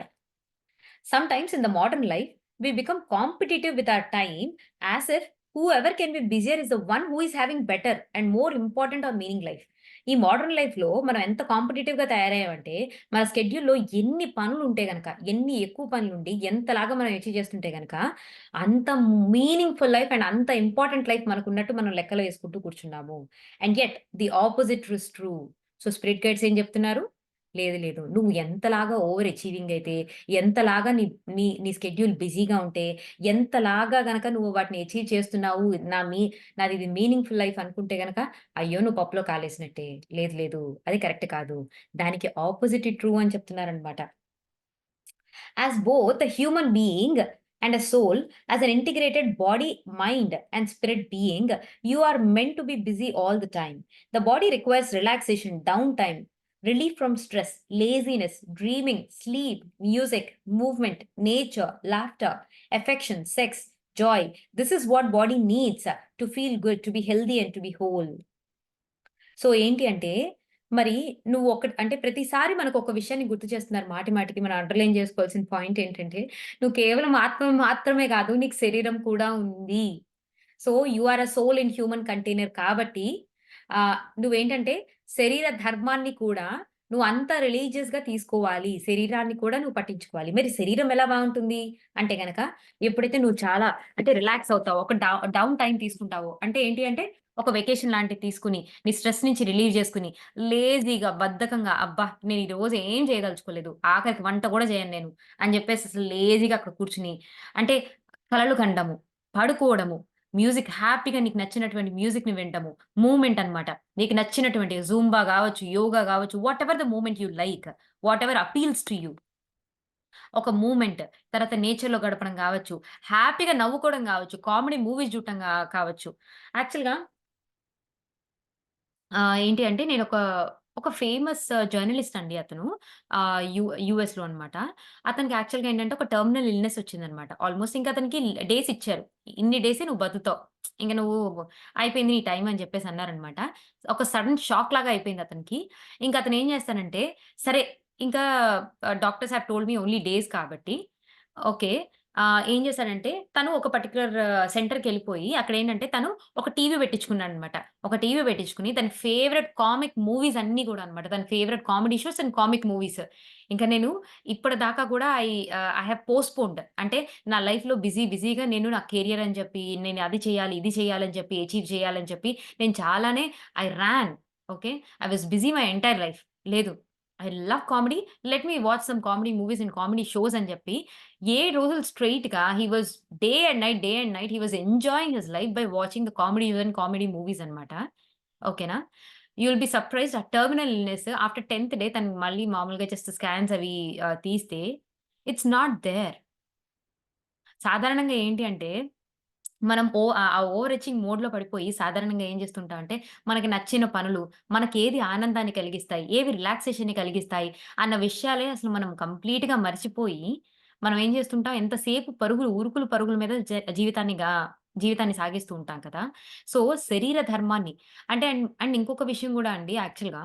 Sometimes in the modern life, we become competitive with our time as if whoever can be busier is the one who is having better and more important or meaning life. ఈ modern లైఫ్‌లో మనం ఎంత కాంపిటీటివ్‌గా తయారయ్యామంటే, మన స్కెడ్యూల్‌లో ఎన్ని పనులుంటే గనక, ఎన్ని ఎక్కువ పనులుండి, ఎంతలాగా మనం అచీవ్ చేస్తుంటే గనక, అంత మీనింగ్‌ఫుల్ లైఫ్ అండ్ అంత ఇంపార్టెంట్ లైఫ్ మనకున్నట్టు మనం లెక్కలో వేసుకుంటూ కూర్చున్నాము. And yet the opposite is true. So, spirit guides ఏం చెప్తున్నారు? లేదు లేదు. నువ్వు ఎంతలాగా ఓవర్ అచీవింగ్ అయితే, ఎంతలాగా నీ నీ నీ స్కెడ్యూల్ బిజీగా ఉంటే, ఎంతలాగా గనక నువ్వు వాటిని అచీవ్ చేస్తున్నావు, నాదిది మీనింగ్‌ఫుల్ లైఫ్ అనుకుంటే గనక, అయ్యో! నువ్వు పప్పులో కాలేసినట్టే. లేదు లేదు. అది కరెక్ట్ కాదు. దానికి ఆపోజిట్ ట్రూ అని చెప్తున్నారనమాట. As both a human being and a soul, as an integrated body, mind, and spirit being, you are meant to be busy all the time. The body requires relaxation, downtime, relief from stress, laziness, dreaming, sleep, music, movement, nature, laughter, affection, sex, joy. This is what body needs to feel good, to be healthy, and to be whole. So, ఏంటి అంటే, మరి నువ్వు అంటే ప్రతిసారి మనకొక విషయాన్ని గుర్తు చేస్తున్నారు మాటి మాటికి. మనం అండర్‌లైన్ జేసుకోవాల్సిన పాయింట్ ఏంటంటే, నువ్వు కేవలం ఆత్మ మాత్రమే గాదు, నీకు శరీరం కూడా ఉంది. So, you are a soul in human container కాబట్టి నువ్వేంటంటే శరీర ధర్మాన్ని కూడా నువ్వు అంత రిలీజియస్‌గా తీసుకోవాలి. శరీరాన్ని కూడా నువ్వు పట్టించుకోవాలి. మరి శరీరం ఎలా బావుంటుంది అంటే గనక, ఎప్పుడైతే నువ్వు చాలా అంటే రిలాక్స్ అవుతావో, ఒక డౌన్ టైమ్ తీసుకుంటావో, అంటే ఏంటి అంటే ఒక వెకేషన్ లాంటిది తీసుకొని, నీ స్ట్రెస్ నుంచి రిలీవ్ చేసుకొని, లేజీగా, బద్ధకంగా అబ్బా! నేను ఈరోజు ఏం చేయదలుచుకోలేదు. ఆఖరికి వంట కూడా చేయను నేను అని చెప్పేసి అసలు లేజీగా అక్కడ కూర్చొని, అంటే కలలు కండము, పడుకోవడము, హ్యాపీగా నీకు నచ్చినటువంటి మ్యూజిక్‌ని వినడము, మూవ్‌మెంట్ అన్నమాట. నీకు నచ్చినటువంటి జూంబా గావచ్చు, యోగా గావచ్చు, whatever the movement you like, whatever appeals to you. ఒక మూవ్‌మెంట్, తర్వాత నేచర్‌లో గడపడం గావచ్చు, హ్యాపీగా నవ్వుకోవడం గావచ్చు, కామెడీ మూవీస్ చూడటం కావచ్చు. యాక్చువల్‌గా ఏంటి అంటే ఒక ఫేమస్ జర్నలిస్ట్ అండి అతను. యూఎస్‌లో అన్నమాట. అతనికి యాక్చువల్‌గా ఏంటంటే ఒక టెర్మినల్ ఇల్‌నెస్ వచ్చిందన్నమాట. ఆల్‌మోస్ట్ ఇంకా అతనికి డేస్ ఇచ్చారు. ఇన్ని డేసే నువ్వు బతుకుతావు. ఇంక నువ్వు అయిపోయింది నీ టైమ్ అని చెప్పేసి అన్నారన్నమాట. ఒక సడెన్ షాక్ లాగా అయిపోయింది అతనికి. ఇంక అతను ఏం చేస్తానంటే, సరే ఇంకా doctors have told me only days కాబట్టి ఓకే. ఏం చేశాడంటే తను ఒక పర్టిక్యులర్ సెంటర్‌కెళ్ళిపోయి అక్కడేంటంటే తను ఒక టీవీ పెట్టించుకున్నాడనమాట. ఒక టీవీ పెట్టించుకొని తన ఫేవరెట్ కామిక్ మూవీస్ అన్నీ గూడా అనమాట. తన favourite comedy shows and comic movies. ఇంక నేను ఇప్పటిదాకా గూడా ఐ హావ్ పోస్ట్‌పోన్డ్. అంటే నా లైఫ్‌లో బిజీగా నేను నా కెరియర్ అని చెప్పి, నేను అది చేయాలి, ఇది చేయాలని చెప్పి, అచీవ్ చేయాలని చెప్పి నేను చాలానే I ran. Okay. I was busy my entire life. లేదు. I love comedy. Let me watch some comedy movies and comedy shows అని చెప్పి 7 రోజులు స్ట్రెయిట్‌గా he was day and night he was enjoying his life by watching the comedies and comedy movies అన్నమాట. ఓకేనా. You will be surprised ఆ terminal illness after 10థ్ day తనకి మళ్ళీ మామూలుగా జస్ట్ స్కాన్స్ అవి తీస్తే ఇట్స్ నాట్ దేర్. సాధారణంగా ఏంటి అంటే మనం ఆ ఓవర్ హెచ్చింగ్ మోడ్‌లో పడిపోయి సాధారణంగా ఏం చేస్తుంటామంటే, మనకి నచ్చిన పనులు, మనకేది ఆనందాన్ని కలిగిస్తాయి, ఏవి రిలాక్సేషన్‌ని కలిగిస్తాయి అన్న విషయాలే అసలు మనం కంప్లీట్‌గా మర్చిపోయి, మనం ఏం చేస్తుంటాం ఎంతసేపు ఉరుకులు పరుగుల మీద జీవితాన్ని సాగిస్తూ ఉంటాం కదా! సో, శరీర ధర్మాన్ని అంటే అండ్ ఇంకొక విషయం గూడా అండి యాక్చువల్‌గా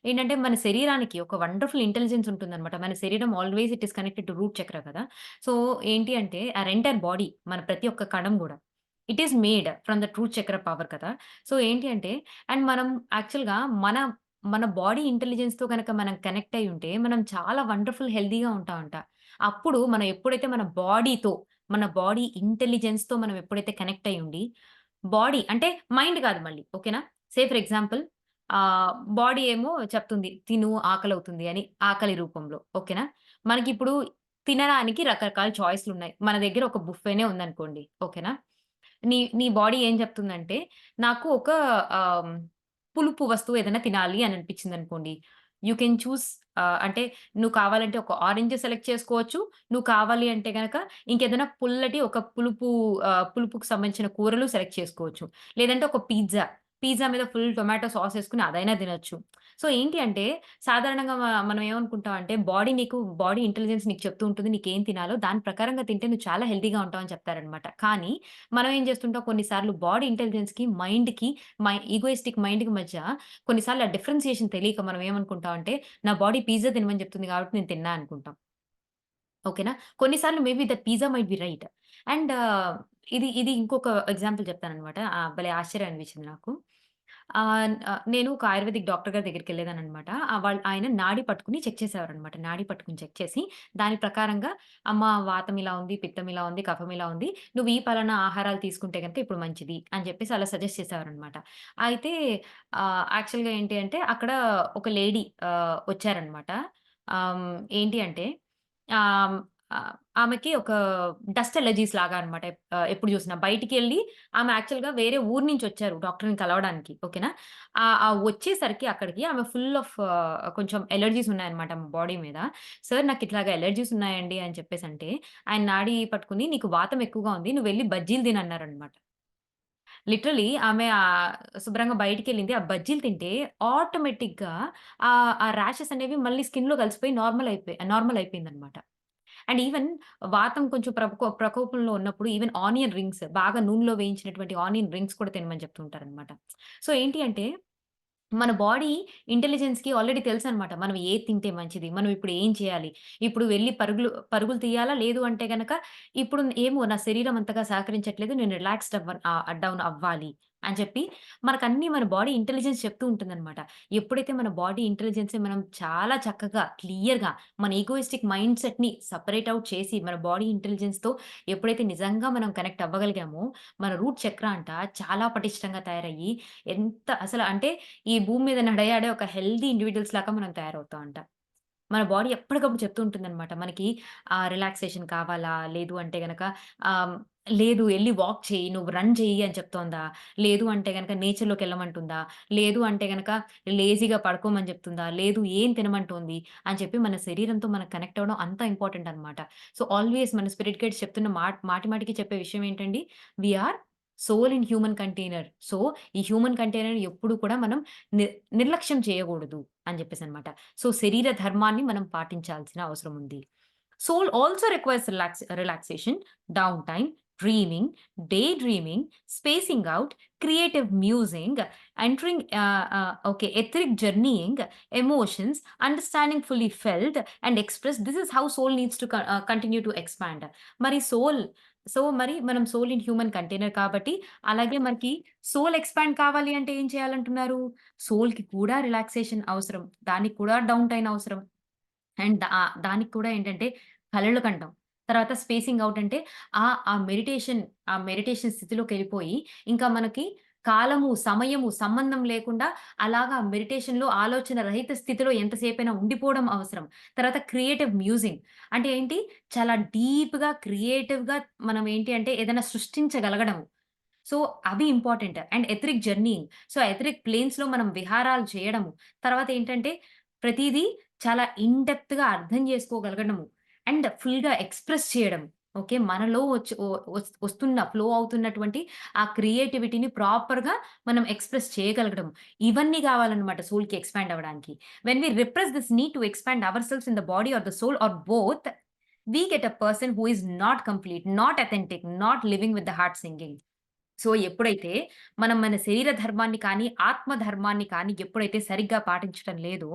ఏంటంటే, మన శరీరానికి ఒక వండర్‌ఫుల్ ఇంటెలిజెన్స్ ఉంటుందన్నమాట. మన శరీరం always it is connected to root చక్ర కదా! సో, ఏంటి అంటే, ఆర్ ఎంటైర్ బాడీ మన ప్రతి ఒక్క కణం గూడా it is made from the truth చక్ర పవర్ కదా! సో, ఏంటి అంటే అండ్ మనం యాక్చువల్‌గా మన మన బాడీ ఇంటెలిజెన్స్‌తో గనక మనం కనెక్ట్ అయ్యి ఉంటే, మనం చాలా వండర్‌ఫుల్ హెల్తీగా ఉంటామంట. అప్పుడు మనం ఎప్పుడైతే మన బాడీ ఇంటెలిజెన్స్‌తో మనం ఎప్పుడైతే కనెక్ట్ అయ్యి ఉండి, బాడీ అంటే మైండ్ కాదు మళ్ళీ. ఓకేనా? సే ఫర్ ఎగ్జాంపుల్ బాడీ ఏమో చెప్తుంది తిను ఆకలవుతుంది అని ఆకలి రూపంలో. ఓకేనా? మనకిప్పుడు తినడానికి రకరకాల చాయిస్‌లున్నాయి. మన దగ్గర ఒక బుఫేనే ఉందనుకోండి. ఓకేనా? నీ నీ బాడీ ఏం చెప్తుందంటే, నాకు ఒక ఆహ్, పులుపు వస్తువు ఏదైనా తినాలి అని అనిపించిందనుకోండి. యూ కెన్ చూస్ అంటే నువ్వు కావాలంటే ఒక ఆరెంజ్ సెలెక్ట్ చేసుకోవచ్చు. నువ్వు కావాలి అంటే గనక ఇంకేదైనా పుల్లటి ఒక పులుపుకి సంబంధించిన కూరలు సెలెక్ట్ చేసుకోవచ్చు. లేదంటే ఒక పిజ్జా మీద ఫుల్ టొమాటో సాస్ ఏసుకొని అదైనా తినొచ్చు. సో, ఏంటి అంటే సాధారణంగా మనం ఏమనుకుంటాం అంటే బాడీ ఇంటెలిజెన్స్ నీకు చెప్తూ ఉంటుంది. నీకేం తినాలో దాని ప్రకారంగా తింటే నువ్వు చాలా హెల్తీగా ఉంటావని చెప్తారనమాట. కానీ మనం ఏం చేస్తుంటాం కొన్నిసార్లు బాడీ ఇంటెలిజెన్స్‌కి, మైండ్‌కి ఈగోయిస్టిక్ మైండ్‌కి మధ్య కొన్నిసార్లు ఆ డిఫరెన్షియేషన్ తెలియక మనం ఏమనుకుంటాం అంటే, నా బాడీ పిజ్జా తినమని చెప్తుంది కాబట్టి నేను తిన్నా అనుకుంటాం. ఓకేనా. కొన్నిసార్లు maybe that pizza might be right. And ఇది ఇది ఇంకొక ఎగ్జాంపుల్ చెప్తాననమాట. భలే ఆశ్చర్యం అనిపించింది నాకు. నేను ఒక ఆయుర్వేదిక్ డాక్టర్ గారి దగ్గరికెళ్ళేదాన్ననమాట. ఆయన నాడి పట్టుకొని చెక్ చేసేవారనమాట. నాడి పట్టుకొని చెక్ చేసి, దాని ప్రకారంగా అమ్మ వాతం ఇలా ఉంది, పిత్తం ఇలా ఉంది, కఫం ఇలా ఉంది. నువ్వు ఈ పలానా ఆహారాలు తీసుకుంటే గనుక ఇప్పుడు మంచిది అని చెప్పేసి అలా సజెస్ట్ చేసేవారనమాట. అయితే యాక్చువల్‌గా ఏంటి అంటే అక్కడ ఒక లేడీ వచ్చారనమాట. ఏంటి అంటే ఆహ్, ఆహ్, ఆమెకి ఒక డస్ట్ అలర్జీస్ లాగా అన్నమాట. ఎప్పుడు చూసినా. బయటికెళ్ళి ఆమె యాక్చువల్‌గా వేరే ఊరు నుంచొచ్చారు డాక్టర్‌ని కలవడానికి. ఓకేనా. వచ్చేసరికి అక్కడికి ఆమె ఫుల్ ఆఫ్ కొంచెం అలర్జీస్ ఉన్నాయన్నమాట ఆమె బాడీ మీద. "సార్ నాకిట్లాగా అలర్జీస్ ఉన్నాయండి" అని చెప్పేసంటే, ఆయన నాడి పట్టుకొని, "నీకు వాతం ఎక్కువగా ఉంది. నువ్వెళ్లి బజ్జీలు తిను" అన్నారన్నమాట. లిటరల్లీ ఆమె శుభ్రంగా బయటికెళ్ళింది. ఆ బజ్జీలు తింటే ఆటోమేటిక్‌గా ఆ ర్యాషెస్ అనేవి మళ్ళీ స్కిన్‌లో కలిసిపోయి నార్మల్ అయిపోయిందన్నమాట. అండ్ ఈవెన్ వాతం కొంచెం ప్రకోపంలో ఉన్నప్పుడు ఈవెన్ ఆనియన్ రింగ్స్ బాగా నూనెలో వేయించినటువంటి ఆనియన్ రింగ్స్ కూడా తినమని చెప్తూ ఉంటారనమాట. సో, ఏంటి అంటే మన బాడీ ఇంటెలిజెన్స్‌కి ఆల్రెడీ తెలుసనమాట. మనం ఏది తింటే మంచిది? మనం ఇప్పుడు ఏం చేయాలి? ఇప్పుడు వెళ్లి పరుగులు తీయాలా? లేదు అంటే గనక ఇప్పుడు ఏమో నా శరీరం అంతగా సహకరించట్లేదు. నేను డౌన్ అవ్వాలి అని చెప్పి మనకన్నీ మన బాడీ ఇంటెలిజెన్స్ చెప్తూ ఉంటుందనమాట. ఎప్పుడైతే మన బాడీ ఇంటెలిజెన్స్‌ని మనం చాలా చక్కగా, క్లియర్‌గా మన ఈగోయిస్టిక్ మైండ్ సెట్‌ని సెపరేట్ ఔట్ చేసి మన బాడీ ఇంటెలిజెన్స్‌తో ఎప్పుడైతే నిజంగా మనం కనెక్ట్ అవ్వగలిగామో, మన రూట్ చక్ర అంట చాలా పటిష్టంగా తయారయ్యి ఎంత అసలు అంటే ఈ భూమి మీద నడయాడే ఒక హెల్తీ ఇండివిడ్యుయల్స్ లాగా మనం తయారవుతామంట. మన బాడీ ఎప్పటికప్పుడు చెప్తూ ఉంటుందనమాట. మనకి రిలాక్సేషన్ కావాలా? లేదు అంటే గనక ఆహ్, లేదు ఎళ్లి వాక్ చెయ్యి, నువ్వు రన్ చెయ్యి అని చెప్తోందా? లేదు అంటే గనక నేచర్‌లోకెళ్ళమంటుందా? లేదు అంటే గనక లేజీగా పడుకోమని చెప్తుందా? లేదు ఏం తినమంటోంది? అని చెప్పి మన శరీరంతో మనం కనెక్ట్ అవ్వడం అంత ఇంపార్టెంట్ అనమాట. సో, ఆల్వేస్ మన స్పిరిట్ గైడ్స్ చెప్తున్న మాటి మాటికి చెప్పే విషయం ఏంటండి? We are soul in human container. So, ఈ హ్యూమన్ కంటైనర్ ఎప్పుడు కూడా మనం ని నిర్లక్ష్యం చేయకూడదు అని చెప్పేసనమాట. సో, శరీర ధర్మాన్ని మనం పాటించాల్సిన అవసరం ఉంది. Soul also requires relaxation, down time, dreaming, daydreaming, spacing out, creative musing, entering, okay, etheric journeying, emotions, understanding fully felt and expressed. This is how soul needs to continue to expand. మరి soul మరి మనం soul in human container కాబట్టి, అలాగే మనకి soul expand కావాలి అంటే ఏం చేయాలంటున్నారు? సోల్‌కి కూడా రిలాక్సేషన్ అవసరం. దానికి కూడా డౌన్ టైమ్ అవసరం. అండ్ దానికి కూడా ఏంటంటే కలలు కంటాం. తర్వాత స్పేసింగ్ ఔట్ అంటే ఆ మెడిటేషన్ స్థితిలోకెళ్ళిపోయి ఇంకా మనకి కాలము, సమయము సంబంధం లేకుండా అలాగా మెడిటేషన్‌లో ఆలోచన రహిత స్థితిలో ఎంతసేపైనా ఉండిపోవడం అవసరం. తర్వాత క్రియేటివ్ మ్యూజింగ్ అంటే ఏంటి? చాలా డీప్‌గా, క్రియేటివ్‌గా మనం ఏంటి అంటే ఏదైనా సృష్టించగలగడం. సో, అవి important. And etheric journeying. So, etheric ప్లేన్స్‌లో మనం విహారాలు చేయడము. తర్వాతేంటంటే, ప్రతీదీ చాలా ఇన్ డెప్త్‌గా అర్థం చేసుకోగలగడము. అండ్ ఫుల్‌గా ఎక్స్‌ప్రెస్ చేయడం. ఓకే. మనలో వచ్చి ఒ వస్ వస్తున్న ఫ్లో అవుతున్నటువంటి ఆ క్రియేటివిటీని ప్రాపర్‌గా మనం ఎక్స్‌ప్రెస్ చేయగలగడం. ఇవన్నీ గావాలన్నమాట సోల్‌కి ఎక్స్‌పాండ్ అవ్వడానికి. When we repress this need to expand ourselves in the body or the soul or both, we get a person who is not complete, not authentic, not living with the heart singing. So, ఎప్పుడైతే మనం మన శరీర ధర్మాన్ని కానీ, ఆత్మ ధర్మాన్ని కానీ ఎప్పుడైతే సరిగ్గా పాటించటం లేదో,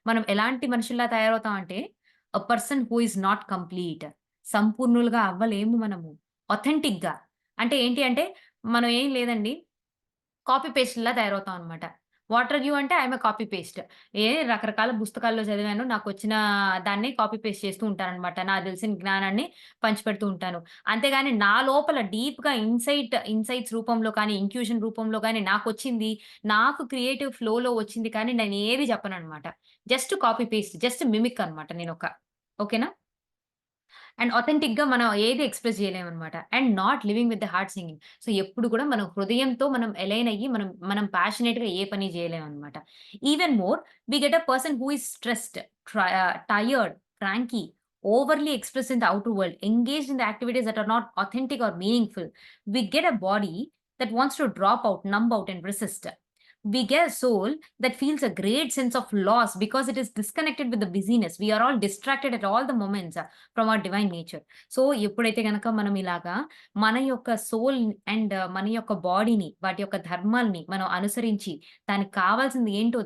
మనం ఎలాంటి మనుషుల్లా తయారవుతాం అంటే, a person who is not complete. సంపూర్ణులుగా అవ్వలేము మనము. ఆథెంటిక్‌గా. అంటే ఏంటి అంటే, మనం ఏం లేదండి, కాపీ పేస్ట్‌లా తయారవుతాం అనమాట. వాట్ ఆర్ యూ అంటే I am a copy paste. రకరకాల పుస్తకాల్లో చదివాను. నాకొచ్చిన దాన్నే కాపీ పేస్ట్ చేస్తూ ఉంటాననమాట. నాకు తెలిసిన జ్ఞానాన్ని పంచిపెడుతూ ఉంటాను. అంతేగాని నా లోపల డీప్‌గా ఇన్‌సైట్స్ రూపంలో కానీ, ఇంట్యూషన్ రూపంలో గాని నాకొచ్చింది, నాకు క్రియేటివ్ ఫ్లోలో వచ్చింది కానీ నేనేది చెప్పననమాట. Just copy paste, just mimic అనమాట నేనొక. ఓకేనా? అండ్ ఆథెంటిక్‌గా మనం ఏది ఎక్స్‌ప్రెస్ చేయలేమనమాట. And not living with the heart singing. So, ఎప్పుడు కూడా మనం హృదయంతో మనం అలైన్ అయ్యి మనం ప్యాషనేట్‌గా ఏ పని చేయలేమనమాట. Even more we get a person who is stressed, tired, cranky, overly express in the outer world, engaged in the activities that are not authentic or meaningful. We get a body that wants to drop out, numb out and resist. We get a soul that feels a great sense of loss because it is disconnected with the busyness. We are all distracted at all the moments from our divine nature. So, ఎప్పుడైతే గనక మనం ఇలాగా మన యొక్క soul and మన యొక్క బాడీని, వాటి యొక్క ధర్మాల్ని మనం అనుసరించి, దానికి కావాల్సింది ఏంటో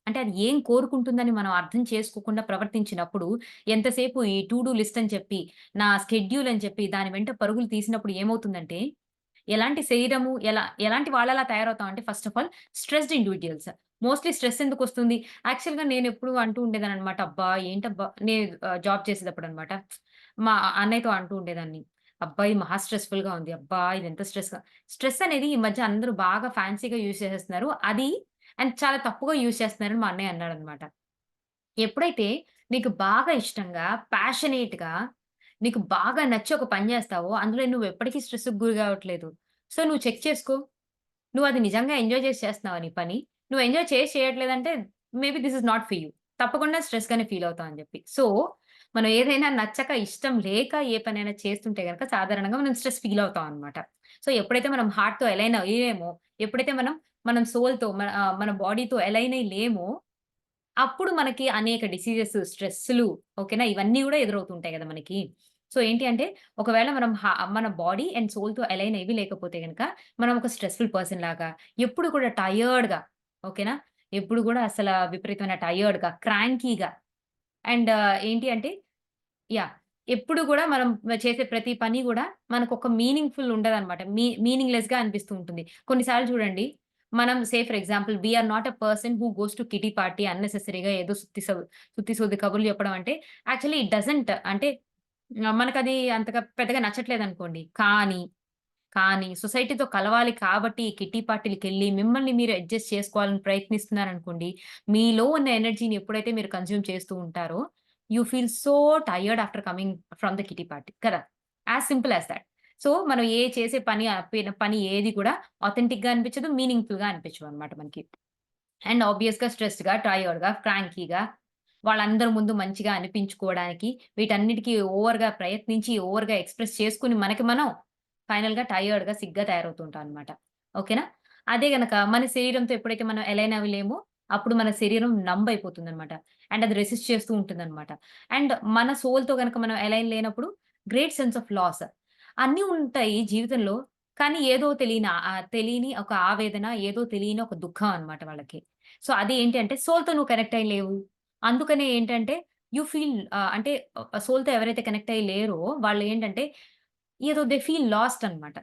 అంటే అది ఏం కోరుకుంటుందని మనం అర్థం చేసుకోకుండా ప్రవర్తించినప్పుడు, ఎంతసేపు ఈ టు డూ లిస్ట్ అని చెప్పి, నా స్కెడ్యూల్ అని చెప్పి దాని వెంట పరుగులు తీసినప్పుడు ఏమవుతుందంటే, ఎలాంటి శరీరము ఎలాంటి వాళ్ళలా తయారవుతాం అంటే first of all stressed individuals. Mostly stress ఎందుకొస్తుంది? యాక్చువల్‌గా నేనెప్పుడు అంటూ ఉండేదాన్ననమాట. అబ్బా! ఏంటబ్బా! జాబ్ చేసేటప్పుడనమాట. మా అన్నయ్యతో అంటూ ఉండేదాన్ని. అబ్బా! ఇది మహా స్ట్రెస్‌ఫుల్‌గా ఉంది. అబ్బా! ఇదెంత స్ట్రెస్ అనేది ఈ మధ్య అందరూ బాగా ఫ్యాన్సీ‌గా యూజ్ చేసేస్తున్నారు. అది అండ్ చాలా తప్పుగా యూజ్ చేస్తున్నారని మా అన్నయ్య అన్నాడనమాట. ఎప్పుడైతే నీకు బాగా ఇష్టంగా, ప్యాషనేట్‌గా, నీకు బాగా నచ్చి ఒక పని జేస్తావో, అందులో నువ్వెప్పటికీ స్ట్రెస్‌కి గురి గావట్లేదు. సో, నువ్వు చెక్ చేసుకో. నువ్వది నిజంగా ఎంజాయ్ చేసి చేస్తున్నావా నీ పని? నువ్వు ఎంజాయ్ చేసి చేయట్లేదంటే maybe this is not for you. తప్పకుండా స్ట్రెస్‌గానే ఫీల్ అవుతావు అని జెప్పి. సో, మనం ఏదైనా నచ్చక, ఇష్టం లేక ఏ పనైనా చేస్తుంటే గనక సాధారణంగా మనం స్ట్రెస్ ఫీల్ అవుతాం అనమాట. సో, ఎప్పుడైతే మనం హార్ట్‌తో అలైన్ అయ్యామో, ఎప్పుడైతే మనం సోల్‌తో మన బాడీతో అలైన్ అయ్యి లేమో, అప్పుడు మనకి అనేక డిసీజెస్, స్ట్రెస్‌లు ఓకేనా? ఇవన్నీ గూడా ఎదురవుతుంటాయి గదా మనకి. సో, ఏంటి అంటే ఒకవేళ మన బాడీ అండ్ సోల్‌తో అలైన్ అయ్యి లేకపోతే గనక మనం ఒక స్ట్రెస్‌ఫుల్ పర్సన్ లాగా ఎప్పుడు కూడా టయర్డ్‌గా ఓకేనా? ఎప్పుడు గూడా అసల విపరీతమైన టయర్డ్‌గా, క్రాంకీగా అండ్ ఏంటి అంటే యాహ్! ఎప్పుడు గూడా మనం చేసే ప్రతి పని గూడా మనకొక మీనింగ్‌ఫుల్ ఉండదనమాట. మీనింగ్‌లెస్‌గా అనిపిస్తూ ఉంటుంది. కొన్నిసార్లు చూడండి, మనం for example we are not a person who goes to kitty party అన్నెసెసరీగా ఏదో సుత్తి సోది కబుర్లు చెప్పడం అంటే యాక్చువల్లీ ఇట్ డజంట్ అంటే మనకది అంతగా పెద్దగా నచ్చట్లేదనుకోండి. కానీ సొసైటీతో కలవాలి కాబట్టి కిట్టి పార్టీలకెళ్ళి మిమ్మల్ని మీరు అడ్జస్ట్ చేసుకోవాలని ప్రయత్నిస్తున్నారనుకోండి. మీలో ఉన్న ఎనర్జీని ఎప్పుడైతే మీరు కన్జ్యూమ్ చేస్తూ ఉంటారో, you feel so tired after coming from the kitty party కదా! As simple as that. So, మనం చేసే పని ఏది కూడా ఆథెంటిక్‌గా అనిపించదు. మీనింగ్‌ఫుల్‌గా అనిపించవనమాట మనకి. అండ్ ఆబ్వియస్‌గా స్ట్రెస్డ్‌గా, టైర్డ్‌గా, క్రాంకీగా వాళ్ళందరి ముందు మంచిగా అనిపించుకోవడానికి వీటన్నిటికి ఓవర్‌గా ప్రయత్నించి, ఓవర్‌గా ఎక్స్‌ప్రెస్ చేసుకొని మనకి మనం ఫైనల్‌గా టైర్డ్‌గా, సిక్‌గా తయారవుతూ ఉంటాం అన్నమాట. ఓకేనా? అదే గనక మన శరీరంతో ఎప్పుడైతే మనం అలైన్ అవ్వలేమో అప్పుడు మన శరీరం నంబ్ అయిపోతుందన్నమాట. అండ్ అది రెసిస్ట్ చేస్తూ ఉంటుందన్నమాట. అండ్ మన సోల్‌తో గనక మనం అలైన్ లేనప్పుడు గ్రేట్ సెన్స్ ఆఫ్ లాస్. అన్నీ ఉంటాయి జీవితంలో. కానీ ఏదో తెలియని ఒక ఆవేదన, ఏదో తెలియని ఒక దుఃఖం అన్నమాట వాళ్ళకి. సో, అది ఏంటి అంటే సోల్‌తో నువ్వు కనెక్ట్ అయ్యి లేవు. అందుకనే ఏంటంటే యూ ఫీల్ అంటే సోల్‌తో ఎవరైతే కనెక్ట్ అయ్యి లేరో వాళ్ళేంటంటే ఏదో దే ఫీల్ లాస్ట్ అన్నమాట.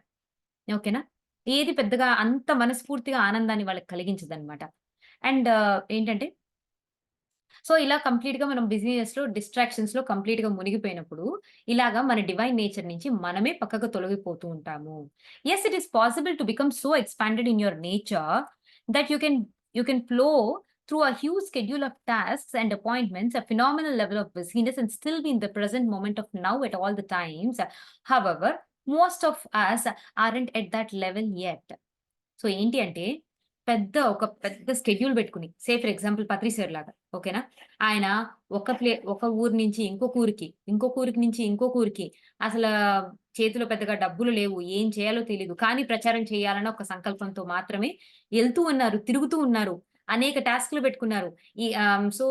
ఓకేనా? ఏది పెద్దగా అంత మనస్ఫూర్తిగా ఆనందాన్ని వాళ్ళకి కలిగించదన్నమాట. అండ్ ఏంటంటే సో, ఇలా కంప్లీట్‌గా మనం బిజినెస్‌లో, డిస్ట్రాక్షన్స్‌లో కంప్లీట్‌గా మునిగిపోయినప్పుడు, ఇలాగా మన డివైన్ నేచర్ నుంచి మనమే పక్కకు తొలగిపోతూ ఉంటాము. Yes, it is possible to become so expanded in your nature that you can flow through a huge schedule of tasks and appointments, a phenomenal level of busyness, and still be in the present moment of now at all the times. However, most of us aren't at that level yet. So, ఏంటి అంటే ఒక పెద్ద schedule పెట్టుకొని for example 'Patri' sir లాగా ఓకేనా? ఆయన ఒక ఊరు నుంచి ఇంకొక ఊరికి, ఇంకొక ఊరికి నుంచి ఇంకొక ఊరికి అసలా చేతిలో పెద్దగా డబ్బులు లేవు. ఏం చేయాలో తెలీదు. కానీ ప్రచారం చేయాలన్న ఒక సంకల్పంతో మాత్రమే ఎళ్తూ ఉన్నారు. తిరుగుతూ ఉన్నారు. అనేక టాస్క్‌లు పెట్టుకున్నారు. సో,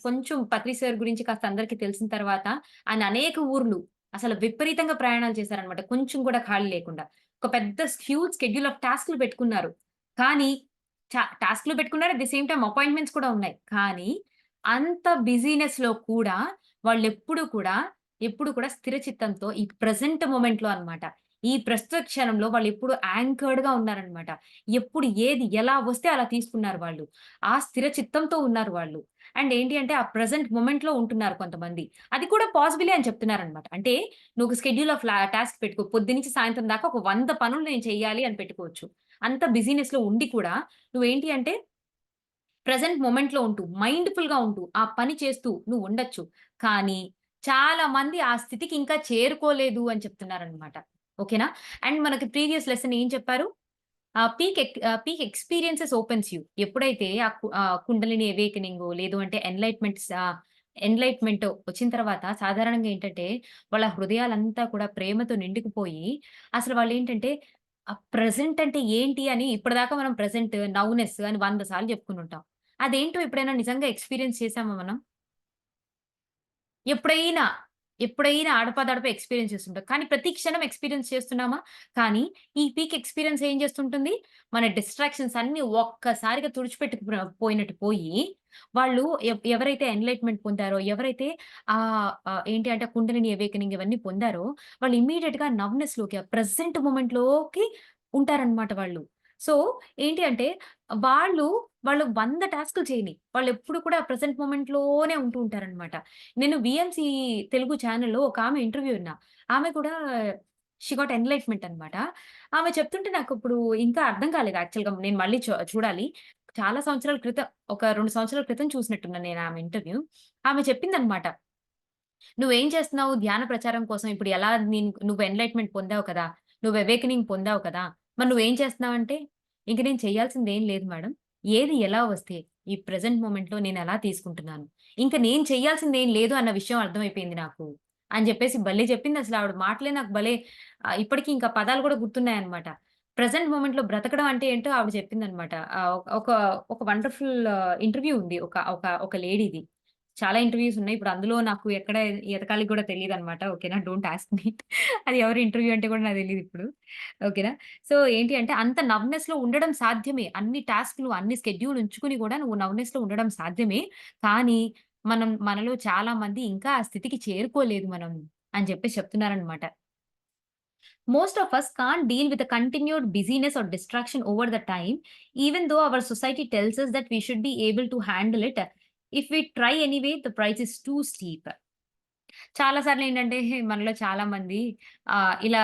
కొంచెం 'పత్రి' సార్ గురించి కాస్త అందరికి తెలిసిన తర్వాత ఆయన అనేక ఊర్లు అసలు విపరీతంగా ప్రయాణాలు చేశారనమాట. కొంచెం కూడా ఖాళీ లేకుండా. ఒక పెద్ద హ్యూజ్ షెడ్యూల్ ఆఫ్ టాస్క్‌లు పెట్టుకున్నారు. కానీ టాస్క్‌లు పెట్టుకున్నారు. At the same time appointments కూడా ఉన్నాయి. కానీ అంత బిజీనెస్‌లో కూడా ఎప్పుడు కూడా స్థిర చిత్తంతో ఈ ప్రెజెంట్ మొమెంట్‌లో అన్నమాట. ఈ ప్రస్తుత క్షణంలో వాళ్ళెప్పుడు యాంకర్డ్‌గా ఉన్నారన్నమాట. ఎప్పుడు ఏది ఎలా వస్తే అలా తీసుకున్నారు వాళ్ళు. ఆ స్థిర చిత్తంతో ఉన్నారు వాళ్ళు. అండ్ ఏంటి అంటే ఆ ప్రెజెంట్ మొమెంట్‌లో ఉంటున్నారు కొంతమంది. అది కూడా పాసిబులే అని చెప్తున్నారన్నమాట. అంటే నువ్వు ఒక షెడ్యూల్ ఆఫ్ టాస్క్ పెట్టుకో. పొద్దున్నుంచి సాయంత్రం దాకా ఒక 100 పనులు నేను చేయాలి అని పెట్టుకోవచ్చు. అంత బిజీనెస్‌లో ఉండి కూడా నువ్వేంటి అంటే ప్రెజెంట్ మొమెంట్‌లో ఉంటూ, మైండ్‌ఫుల్‌గా ఉంటూ, ఆ పని చేస్తూ నువ్వుండొచ్చు. కానీ చాలా మంది ఆ స్థితికి ఇంకా చేరుకోలేదు అని చెప్తున్నారనమాట. ఓకేనా? అండ్ మనకి ప్రీవియస్ లెసన్ ఏం చెప్పారు? Peak experiences opens you. ఎప్పుడైతే కుండలిని అవేకెనింగో లేదు అంటే ఎన్‌లైట్‌మెంట్ వచ్చిన తర్వాత సాధారణంగా ఏంటంటే, వాళ్ళ హృదయాలంతా కూడా ప్రేమతో నిండుకుపోయి, అసలు వాళ్ళేంటంటే, ప్రెజెంట్ అంటే ఏంటి అని ఇప్పటిదాకా మనం ప్రెజెంట్, నౌనెస్ అని 100 సార్లు చెప్పుకునుంటాం. అదేంటో ఎప్పుడైనా నిజంగా ఎక్స్‌పీరియన్స్ చేసామా మనం? ఎప్పుడైనా, ఎప్పుడైనా అడపాదడపా ఎక్స్‌పీరియన్స్ చేసుంటాం. కానీ ప్రతి క్షణం ఎక్స్‌పీరియన్స్ చేస్తున్నామా? కానీ ఈ పీక్ ఎక్స్‌పీరియన్స్ ఏం చేస్తుంటుంది? మన డిస్ట్రాక్షన్స్ అన్నీ ఒక్కసారిగా పోయినట్టు పోయి, వాళ్ళు ఎవరైతే ఎన్‌లైట్‌మెంట్ పొందారో, ఎవరైతే ఏంటి అంటే కుండలిని అవేకెనింగ్ ఇవన్నీ పొందారో, వాళ్ళు ఇమ్మీడియేట్‌గా నవ్‌నెస్‌లోకి, ఆ ప్రెజెంట్ మొమెంట్‌లోకి ఉంటారనమాట వాళ్ళు. సో, ఏంటి అంటే వాళ్ళు, వాళ్ళు 100 టాస్కులు చేయని. వాళ్ళెప్పుడు కూడా ప్రెజెంట్ మొమెంట్‌లోనే ఉంటూ ఉంటారనమాట. నేను వీఎంసీ తెలుగు ఛానెల్‌లో ఒకామె ఇంటర్వ్యూ విన్నా. ఆమె కూడా షీ గాట్ ఎన్‌లైట్‌మెంట్ అనమాట. ఆమె చెప్తుంటే నాకిప్పుడు ఇంకా అర్థం కాలేదు యాక్చువల్‌గా. నేను మళ్ళీ చూడాలి. చాలా సంవత్సరాల క్రితం, ఒక 2 సంవత్సరాల క్రితం చూసినట్టున్నాను నేను ఆమె ఇంటర్వ్యూ. ఆమె చెప్పిందనమాట. "నువ్వేం చేస్తున్నావు ధ్యాన ప్రచారం కోసం ఇప్పుడు ఎలా నువ్వు ఎన్‌లైట్‌మెంట్ పొందావు కదా! నువ్వు అవేకెనింగ్ పొందావు కదా! మరి నువ్వేం చేస్తున్నావంటే, ఇంక నేను చేయాల్సిందేం లేదు మేడం. ఏది ఎలా వస్తే ఈ ప్రెజెంట్ మొమెంట్‌లో నేనెలా తీసుకుంటున్నాను. ఇంక నేను చేయాల్సిందేం లేదు అన్న విషయం అర్థమైపోయింది నాకు." అని జెప్పేసి భలే చెప్పిందసల ఆవిడ మాటలే నాకు భలే ఇప్పటికి ఇంకా పదాలు గూడా గుర్తున్నాయన్నమాట. ప్రెజెంట్ మొమెంట్‌లో బ్రతకడం అంటే ఏంటో ఆవిడ చెప్పిందన్నమాట. ఒక ఒక వండర్‌ఫుల్ ఇంటర్వ్యూ ఉంది. ఒక ఒక ఒక లేడీది. చాలా ఇంటర్‌వ్యూస్ ఉన్నాయి. ఇప్పుడు అందులో నాకు ఎక్కడ ఎతకాలి గూడా తెలీదనమాట. ఓకేనా. Don't ask me. అది ఎవరి ఇంటర్వ్యూ అంటే కూడా నాకు తెలీదిప్పుడు. ఓకేనా. సో, ఏంటి అంటే అంత నవ్‌నెస్‌లో ఉండడం సాధ్యమే. అన్ని టాస్క్‌లు, అన్ని స్కెడ్యూల్ ఉంచుకొని గూడా నువ్వు నవ్‌నెస్‌లో ఉండడం సాధ్యమే. కానీ మనలో చాలా మంది ఇంకా ఆ స్థితికి చేరుకోలేదు మనం అని చెప్పేసి చెప్తున్నారనమాట. Most of us can't deal with the continued busyness or distraction over the time, even though our society tells us that we should be able to handle it. If we try anyway, the price is too steep. చాలా సార్లేంటంటే మనలో చాలా మంది ఇలా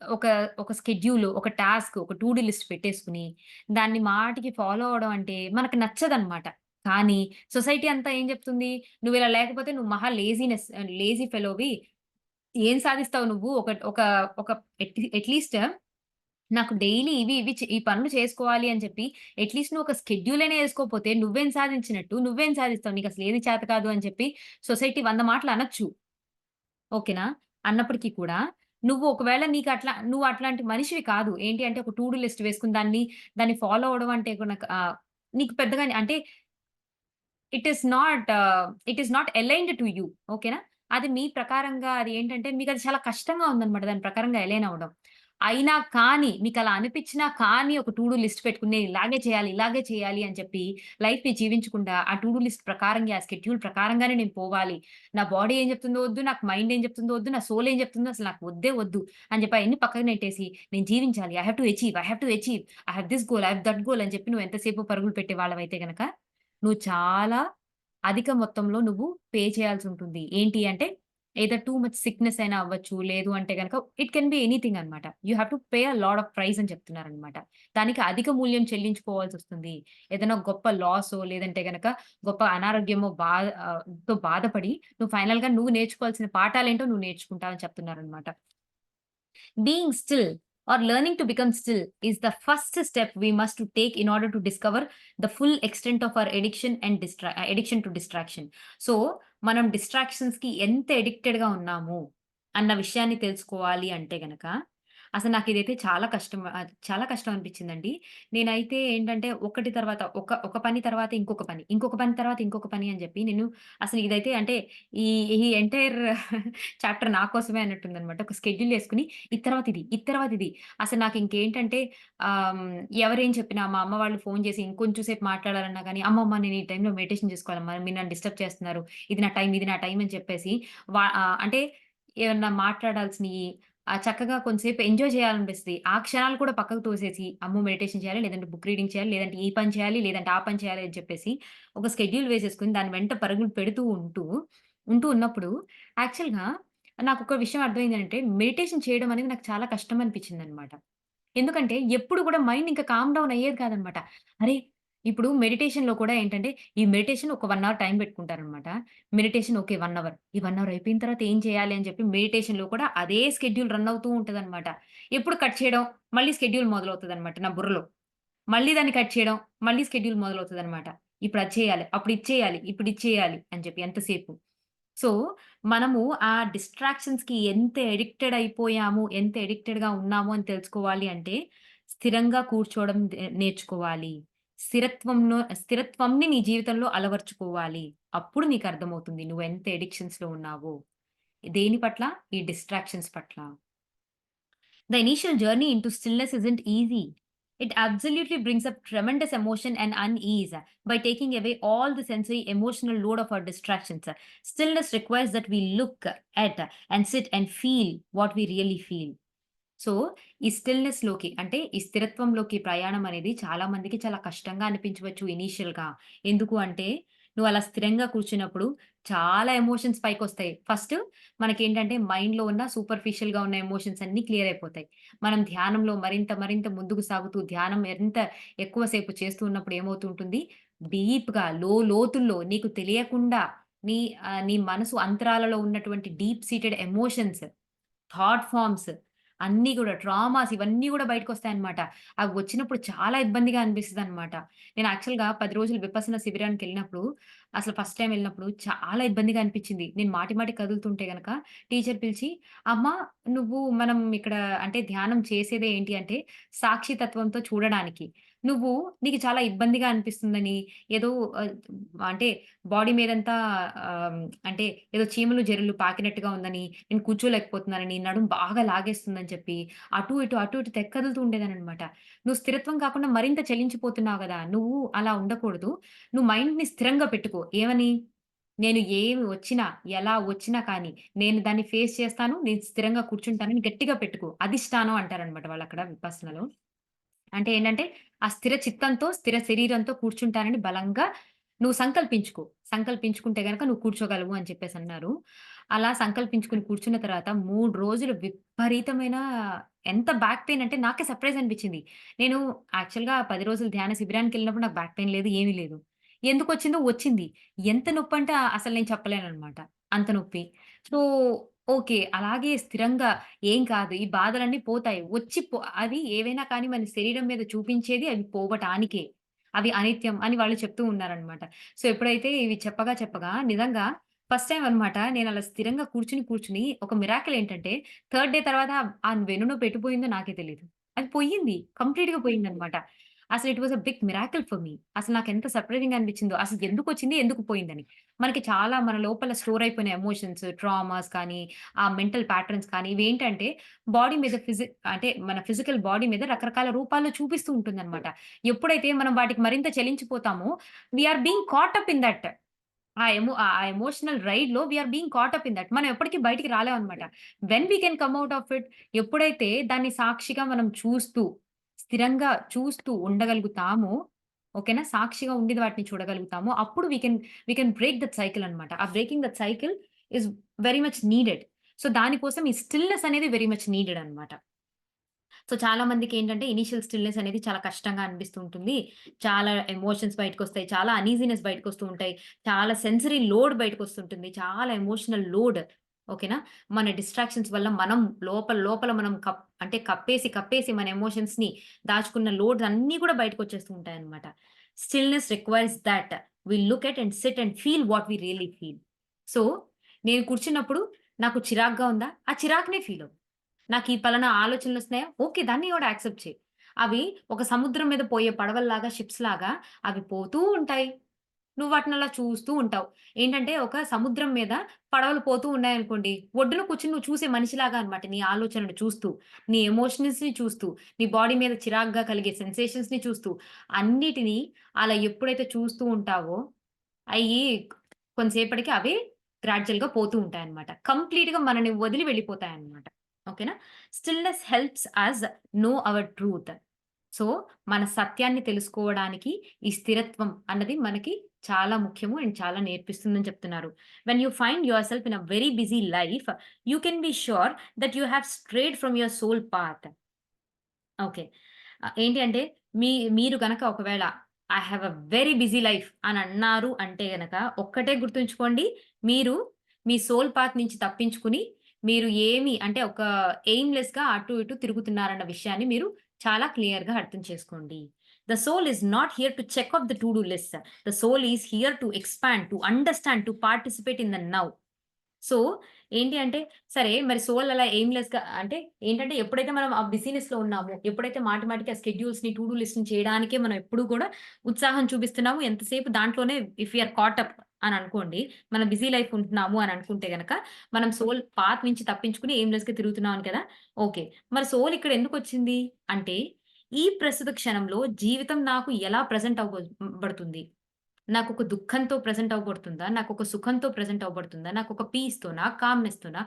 ఒక ఒక schedule, ఒక task, ఒక టు డూ లిస్ట్ పెట్టేసుకొని, దాన్ని మాటికి ఫాలో అవ్వడం అంటే మనకు నచ్చదనమాట. కానీ సొసైటీ అంతా ఏం చెప్తుంది? "నువ్విలా లేకపోతే నువ్వు మహా లేజీ ఫెలోవి. ఏం సాధిస్తావు నువ్వు? ఒక ఒక ఒక అట్‌లీస్ట్ నాకు డైలీ ఈ పనులు చేసుకోవాలి అని చెప్పి అట్‌లీస్ట్ నువ్వు ఒక షెడ్యూల్ అయినా ఏసుకోకపోతే నువ్వేం సాధించినట్టు? నువ్వేం సాధిస్తావు? నీకసలు ఏది చేత కాదు" అని చెప్పి సొసైటీ 100 మాటలు అనొచ్చు. ఓకేనా? అన్నప్పటికి కూడా ఒకవేళ నువ్వు అట్లాంటి మనిషివి కాదు. ఏంటి అంటే ఒక టు డూ లిస్ట్ వేసుకొని దాన్ని ఫాలో అవ్వడం అంటే గనక నీకు పెద్దగా అంటే it is not aligned to you. ఓకేనా? అది మీ ప్రకారంగా అది ఏంటంటే మీకది చాలా కష్టంగా ఉందన్నమాట. దాని ప్రకారంగా అలైన్ అవ్వడం. అయినా కానీ మీకలా అనిపించినా కానీ ఒక టు డూ లిస్ట్ పెట్టుకొని నేను ఇలాగే చేయాలి, ఇలాగే చేయాలి అని చెప్పి లైఫ్‌ని జీవించకుండా ఆ టు డూ లిస్ట్ ప్రకారంగా, ఆ స్కెడ్యూల్ ప్రకారంగానే నేను పోవాలి. నా బాడీ ఏం చెప్తుందో వద్దు, నాకు మైండ్ ఏం చెప్తుందో వద్దు, నా సోల్ ఏం చెప్తుందో అసలు నాకు వద్దే వద్దు అని చెప్పి అయన్నీ పక్కకు నెట్టేసి నేను జీవించాలి. I have to achieve, I have to achieve, I have this goal, I have that goal అని చెప్పి నువ్వు ఎంతసేపు పరుగులు పెట్టేవాళ్ళవైతే గనక నువ్వు చాలా అధిక మొత్తంలో నువ్వు పే చేయాల్సుంటుంది. ఏంటి అంటే ఎయిదర్ టూ మచ్ సిక్‌నెస్ అయినా అవ్వచ్చు. లేదు అంటే గనక ఇట్ కెన్ బి ఎనీథింగ్ అన్నమాట. You have to pay a lot of price అని చెప్తున్నారన్నమాట. దానికి అధిక మూల్యం చెల్లించుకోవాల్సొస్తుంది. ఏదైనా గొప్ప లాసో లేదంటే గనక గొప్ప అనారోగ్యమో తో బాధపడి నువ్వు ఫైనల్‌గా నువ్వు నేర్చుకోవాల్సిన పాఠాలేంటో నువ్వు నేర్చుకుంటావు అని చెప్తున్నారన్నమాట. Being still or learning to become still is the first step we must to take in order to discover the full extent of our addiction and addiction to distraction. So, మనం డిస్ట్రాక్షన్స్‌కి ఎంత అడిక్టెడ్‌గా ఉన్నాము అన్న విషయాన్ని తెలుసుకోవాలి అంటే గనక, అసలు నాకిదైతే చాలా కష్టం అనిపించిందండి. నేనైతే ఏంటంటే ఒకటి తర్వాత ఒక పని తర్వాత ఇంకొక పని, ఇంకొక పని తర్వాత ఇంకొక పని అని చెప్పి నేను అసలు ఇదైతే అంటే ఈ ఈ ఎంటైర్ చాప్టర్ నా కోసమే అన్నట్టుందనమాట. ఒక షెడ్యూల్ యేసుకొని ఇది తర్వాత ఇది, ఇది తర్వాత ఇది. అసలు నాకింకేంటంటే ఎవరేం చెప్పినా మా అమ్మ వాళ్ళు ఫోను చేసి ఇంకొంచెం సేపు మాట్లాడాలన్నా గాని, అమ్మమ్మ నేను ఈ టైంలో మెడిటేషన్ చేసుకోవాలమ్మా. మీరు నన్ను డిస్టర్బ్ చేస్తున్నారు. ఇది నా టైం అని చెప్పేసి అంటే ఏమన్నా మాట్లాడాల్సినియి చక్కగా కొంతసేపు ఎంజాయ్ చేయాలనిపిస్తది. ఆ క్షణాలు కూడా పక్కకు తోసేసి, అమ్మో! మెడిటేషన్ చేయాలి, లేదంటే బుక్ రీడింగ్ చేయాలి, లేదంటే ఈ పని చేయాలి, లేదంటే ఆ పని చేయాలి అని చెప్పేసి ఒక షెడ్యూల్ వేసేసుకొని దాని వెంట పరుగులు పెడుతూ ఉన్నప్పుడు యాక్చువల్‌గా నాకొక విషయం అర్థమైందేంటంటే మెడిటేషన్ చేయడం అనేది నాకు చాలా కష్టం అనిపించిందనమాట. ఎందుకంటే ఎప్పుడు కూడా మైండ్ ఇంకా కామ్ డౌన్ అయ్యేది కాదనమాట. అరే! ఇప్పుడు మెడిటేషన్‌లో కూడా ఏంటంటే, ఈ మెడిటేషన్ ఒక 1 అవర్ టైం పెట్టుకుంటారనమాట. Meditation okay. 1 అవర్. ఈ 1 అవర్ అయిపోయిన తర్వాత ఏం చేయాలి అని చెప్పి మెడిటేషన్‌లో కూడా అదే షెడ్యూల్ రన్ అవుతూ ఉంటదనమాట. ఎప్పుడు కట్ చేయడం, మళ్ళీ షెడ్యూల్ మొదలవుతదనమాట నా బుర్రలో. మళ్ళీ దాన్ని కట్ చేయడం, మళ్ళీ షెడ్యూల్ మొదలవుతదనమాట. ఇప్పుడు అది చేయాలి, అప్పుడు ఇది చేయాలి, ఇప్పుడు ఇది చేయాలి అని చెప్పి ఎంతసేపు. సో, మనము ఆ డిస్ట్రాక్షన్స్‌కి ఎంత అడిక్టెడ్ అయిపోయాము, ఎంత అడిక్టెడ్‌గా ఉన్నాము అని తెలుసుకోవాలి అంటే, స్థిరంగా కూర్చోవడం నేర్చుకోవాలి. స్థిరత్వంని నీ జీవితంలో అలవరుచుకోవాలి. అప్పుడు నీకర్థమవుతుంది నువ్వెంత అడిక్షన్స్‌లో ఉన్నావో. దేని పట్ల? ఈ డిస్ట్రాక్షన్స్ పట్ల. The initial journey into stillness isn't easy. It absolutely brings up tremendous emotion and unease by taking away all the sensory emotional load of our distractions. Stillness requires that we look at and sit and feel what we really feel. So, ఈ స్టిల్‌నెస్‌లోకి అంటే ఈ స్థిరత్వంలోకి ప్రయాణం అనేది చాలా మందికి చాలా కష్టంగా అనిపించవచ్చు ఇనీషియల్‌గా. ఎందుకు అంటే, నువ్వు అలా స్థిరంగా కూర్చున్నప్పుడు చాలా ఎమోషన్స్ పైకొస్తాయి. ఫస్ట్ మనకేంటంటే మైండ్‌లో ఉన్న సూపర్ఫిషియల్‌గా ఉన్న ఎమోషన్స్ అన్నీ క్లియర్ అయిపోతాయి. మనం ధ్యానంలో మరింత ముందుకు సాగుతూ ధ్యానం ఎంత ఎక్కువ సేపు చేస్తూ ఉన్నప్పుడు ఏమవుతూ ఉంటుంది, డీప్‌గా లోతుల్లో నీకు తెలియకుండా నీ మనసు అంతరాలలో ఉన్నటువంటి deep seated emotions thought forms అన్నీ గూడా ట్రామాస్ ఇవన్నీ గూడా బయటకొస్తాయన్నమాట. అవి వచ్చినప్పుడు చాలా ఇబ్బందిగా అనిపిస్తదన్నమాట. నేను యాక్చువల్‌గా 10 రోజులు విపස්සన శిబిరానికెళ్ళినప్పుడు అసలు ఫస్ట్ టైమ్ ఎళ్ళినప్పుడు చాలా ఇబ్బందిగా అనిపిచ్చింది. నేను మాటి కదులుతుంటే గనక టీచర్ పిలిచి, "అమ్మ మనం ఇక్కడ అంటే ధ్యానం చేసేదే ఏంటి అంటే సాక్షి తత్వంతో చూడడానికి. నీకు చాలా ఇబ్బందిగా అనిపిస్తుందని ఏదో ఆహ్, అంటే బాడీ మీదంతా ఆహ్, అంటే ఏదో చీమలు, జెర్రిలు పాకినట్టుగా ఉందని, నేను కూర్చోలేకపోతున్నానని, నడుము బాగా లాగేస్తుందని చెప్పి, అటు ఇటు కదులుతూ ఉండేదాన్ననమాట. నువ్వు స్థిరత్వం కాకుండా మరింత చలించిపోతున్నావు గదా! నువ్వు అలా ఉండకూడదు. నువ్వు మైండ్‌ని స్థిరంగా పెట్టుకో. ఏమని? నేను ఏమి వచ్చినా, ఎలా వచ్చినా కానీ, నేను దాన్ని ఫేస్ చేస్తాను. నేను స్థిరంగా కూర్చుంటానని గట్టిగా పెట్టుకో. అధిష్టానం అంటారనమాట వాళ్ళక్కడ విపස්සనలో. అంటే ఏంటంటే, ఆ స్థిర చిత్తంతో, స్థిర శరీరంతో కూర్చుంటానని బలంగా నువ్వు సంకల్పించుకో. సంకల్పించుకుంటే గనక నువ్వు కూర్చోగలవు అని చెప్పేసన్నారు. అలా సంకల్పించుకొని కూర్చున్న తర్వాత 3 రోజులు విపరీతమైన ఎంత బ్యాక్ పెయిన్ అంటే నాకే సర్ప్రైజ్ అనిపించింది. నేను యాక్చువల్‌గా 10 రోజులు ధ్యాన శిబిరానికెళ్ళినప్పుడు నాకు బ్యాక్ పెయిన్ లేదు, ఏమీ లేదు. ఎందుకొచ్చిందో వచ్చింది. ఎంత నొప్పంటే అసలు నేను చెప్పలేననమాట. అంత నొప్పి. So, okay. అలాగే స్థిరంగా ఏం కాదు. ఈ బాధలన్నీ పోతాయి. అవి ఏవైనా కానీ మన శరీరం మీద చూపించేది అవి పోవటానికే. అవి అనిత్యం అని వాళ్ళు చెప్తూ ఉన్నారనమాట. సో, ఎప్పుడైతే ఇవి చెప్పగా నిజంగా ఫస్ట్ టైమ్ అనమాట నేనలా స్థిరంగా కూర్చొని ఒక మిరాకిల్ ఏంటంటే థర్డ్ డే తర్వాత ఆ వెన్నునొప్పి ఎటు పోయిందో నాకే తెలీదు. అది పోయింది. కంప్లీట్‌గా పోయిందనమాట. అసలు it was a big miracle for me. అసలు నాకెంత సర్ప్రైజింగ్‌గా అనిపించిందో. అసలు ఎందుకొచ్చింది? ఎందుకు పోయిందని. మనకి చాలా మన లోపల స్టోర్ అయిపోయిన ఎమోషన్స్, ట్రామాస్ కానీ, ఆ మెంటల్ ప్యాటర్న్స్ కానీ ఇవేంటంటే బాడీ మీద అంటే మన ఫిజికల్ బాడీ మీద రకరకాల రూపాల్లో చూపిస్తూ ఉంటుందన్నమాట. ఎప్పుడైతే మనం వాటికి మరింత చలించిపోతామో we are being caught up in that. ఆ ఎమోషనల్ రైడ్‌లో we are being caught up in that. మనం ఎప్పటికి బయటికి రాలేమనమాట. When we can come out of it, ఎప్పుడైతే దాన్ని సాక్షిగా మనం చూస్తూ, స్థిరంగా చూస్తూ ఉండగలుగుతామో, ఓకేనా? సాక్షిగా ఉండి వాటిని చూడగలుగుతామో, అప్పుడు we can break that cycle అనమాట. ఆ breaking that cycle is very much needed. So, దానికోసం ఈ స్టిల్‌నెస్ అనేది వెరీ మచ్ నీడెడ్ అనమాట. సో, చాలా మందికేంటంటే ఇనీషియల్ స్టిల్‌నెస్ అనేది చాలా కష్టంగా అనిపిస్తూ ఉంటుంది. చాలా ఎమోషన్స్ బయటకొస్తాయి. చాలా అనీజీనెస్ బయటకొస్తూ ఉంటాయి. చాలా సెన్సరీ లోడ్ బయటకొస్తుంటుంది. చాలా ఎమోషనల్ లోడ్. ఓకేనా? మన డిస్ట్రాక్షన్స్ వల్ల మనం లోపల లోపల మనం అంటే కప్పేసి మన ఎమోషన్స్‌ని దాచుకున్న లోడ్స్ అన్నీ కూడా బయటకొచ్చేస్తూ ఉంటాయన్నమాట. Stillness requires that we look at and sit and feel what we really feel. So, నేను కూర్చున్నప్పుడు నాకు చిరాకుగా ఉందా? ఆ చిరాకునే ఫీల్ అవ్వు. నాకీ పలానా ఆలోచనలొస్తున్నాయా? ఓకే. దాన్ని గూడా యాక్సెప్ట్ చెయి. అవి ఒక సముద్రం మీద పోయే పడవల్లాగా, షిప్స్‌లాగా అవి పోతూ ఉంటాయి. నువ్వు వాటినలా చూస్తూ ఉంటావు. ఏంటంటే, ఒక సముద్రం మీద పడవలు పోతూ ఉన్నాయనుకోండి, ఒడ్డున కూర్చొని నువ్వు చూసే మనిషిలాగా అనమాట. నీ ఆలోచనలు చూస్తూ, నీ ఎమోషన్స్‌ని చూస్తూ, నీ బాడీ మీద చిరాకుగా కలిగే సెన్సేషన్స్‌ని చూస్తూ, అన్నిటిని అలా ఎప్పుడైతే చూస్తూ ఉంటావో, అయ్యి కొంతసేపటికి అవే గ్రాడ్యుయల్‌గా పోతూ ఉంటాయన్నమాట. కంప్లీట్‌గా మనని వదిలి వెళ్ళిపోతాయన్నమాట. ఓకేనా? Stillness helps us know our truth. So, మన సత్యాన్ని తెలుసుకోవడానికి ఈ స్థిరత్వం అన్నది మనకి చాలా ముఖ్యము అండ్ చాలా నేర్పిస్తుందని చెప్తున్నారు. When you find your self in a very busy life, you can be sure that you have strayed from your soul path. Okay. ఏంటి అంటే మీరు గనక ఒకవేళ I have a very busy life అని అన్నారు అంటే గనక ఒక్కటే గుర్తుంచుకోండి. మీరు మీ సోల్ పాత్ నుంచి తప్పించుకుని మీరు ఏమి అంటే ఒక ఎయిమ్‌లెస్‌గా అటు ఇటు తిరుగుతున్నారన్న విషయాన్ని మీరు చాలా క్లియర్‌గా అర్థం చేసుకోండి. The soul is not here to check off the to do list. The soul is here to expand, to understand, to participate in the now. So, ఏంటి అంటే, సరే మరి సోల్ అలా ఎయిమ్‌లెస్‌గా అంటే ఏంటంటే, ఎప్పుడైతే మనం ఆ బిజీనెస్‌లో ఉన్నామో, ఎప్పుడైతే మాటి మాటికి ఆ షెడ్యూల్స్‌ని, టు డూ లిస్ట్‌ని చేయడానికే మనం ఎప్పుడు కూడా ఉత్సాహం చూపిస్తున్నాము. ఎంతసేపు దాంట్లోనే if you are caught up అని అనుకోండి. మన బిజీ లైఫ్ ఉంటున్నాము అని అనుకుంటే గనక, మనం సోల్ పాత్ నుంచి తప్పించుకొని ఎయిమ్‌లెస్‌గా తిరుగుతున్నాం అని కదా! ఓకే. మరి సోల్ ఇక్కడ ఎందుకొచ్చింది? అంటే, ఈ ప్రస్తుత క్షణంలో జీవితం నాకు ఎలా ప్రెజెంట్ బడుతుంది? నాకొక దుఃఖంతో ప్రెజెంట్ అవ్వబడుతుందా? నాకొక సుఖంతో ప్రెజెంట్ అవ్వబడుతుందా? నాకొక పీస్‌తోనా? కామ్‌నెస్‌తోనా?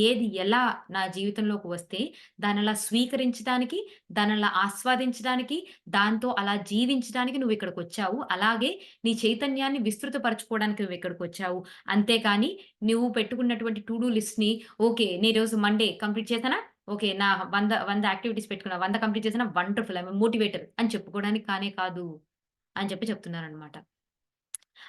ఏది ఎలా నా జీవితంలోకి వస్తే దానలా స్వీకరించడానికి, దానలా ఆస్వాదించడానికి, దాంతో అలా జీవించడానికి నువ్విక్కడికొచ్చావు. అలాగే నీ చైతన్యాన్ని విస్తృతపరచుకోవడానికి నువ్విక్కడికొచ్చావు. అంతేకాని నువ్వు పెట్టుకున్నటువంటి టు డూ లిస్ట్‌ని ఓకే. నేను ఈరోజు మండే కంప్లీట్ చేశానా? ఓకే. నా 100 యాక్టివిటీస్ పెట్టుకున్నా. 100 కంప్లీట్ చేశానా? వండర్‌ఫుల్. ఐయామ్ ఎ మోటివేటర్ అని చెప్పుకోవడానికి కానే కాదు అని చెప్పి చెప్తున్నారనమాట.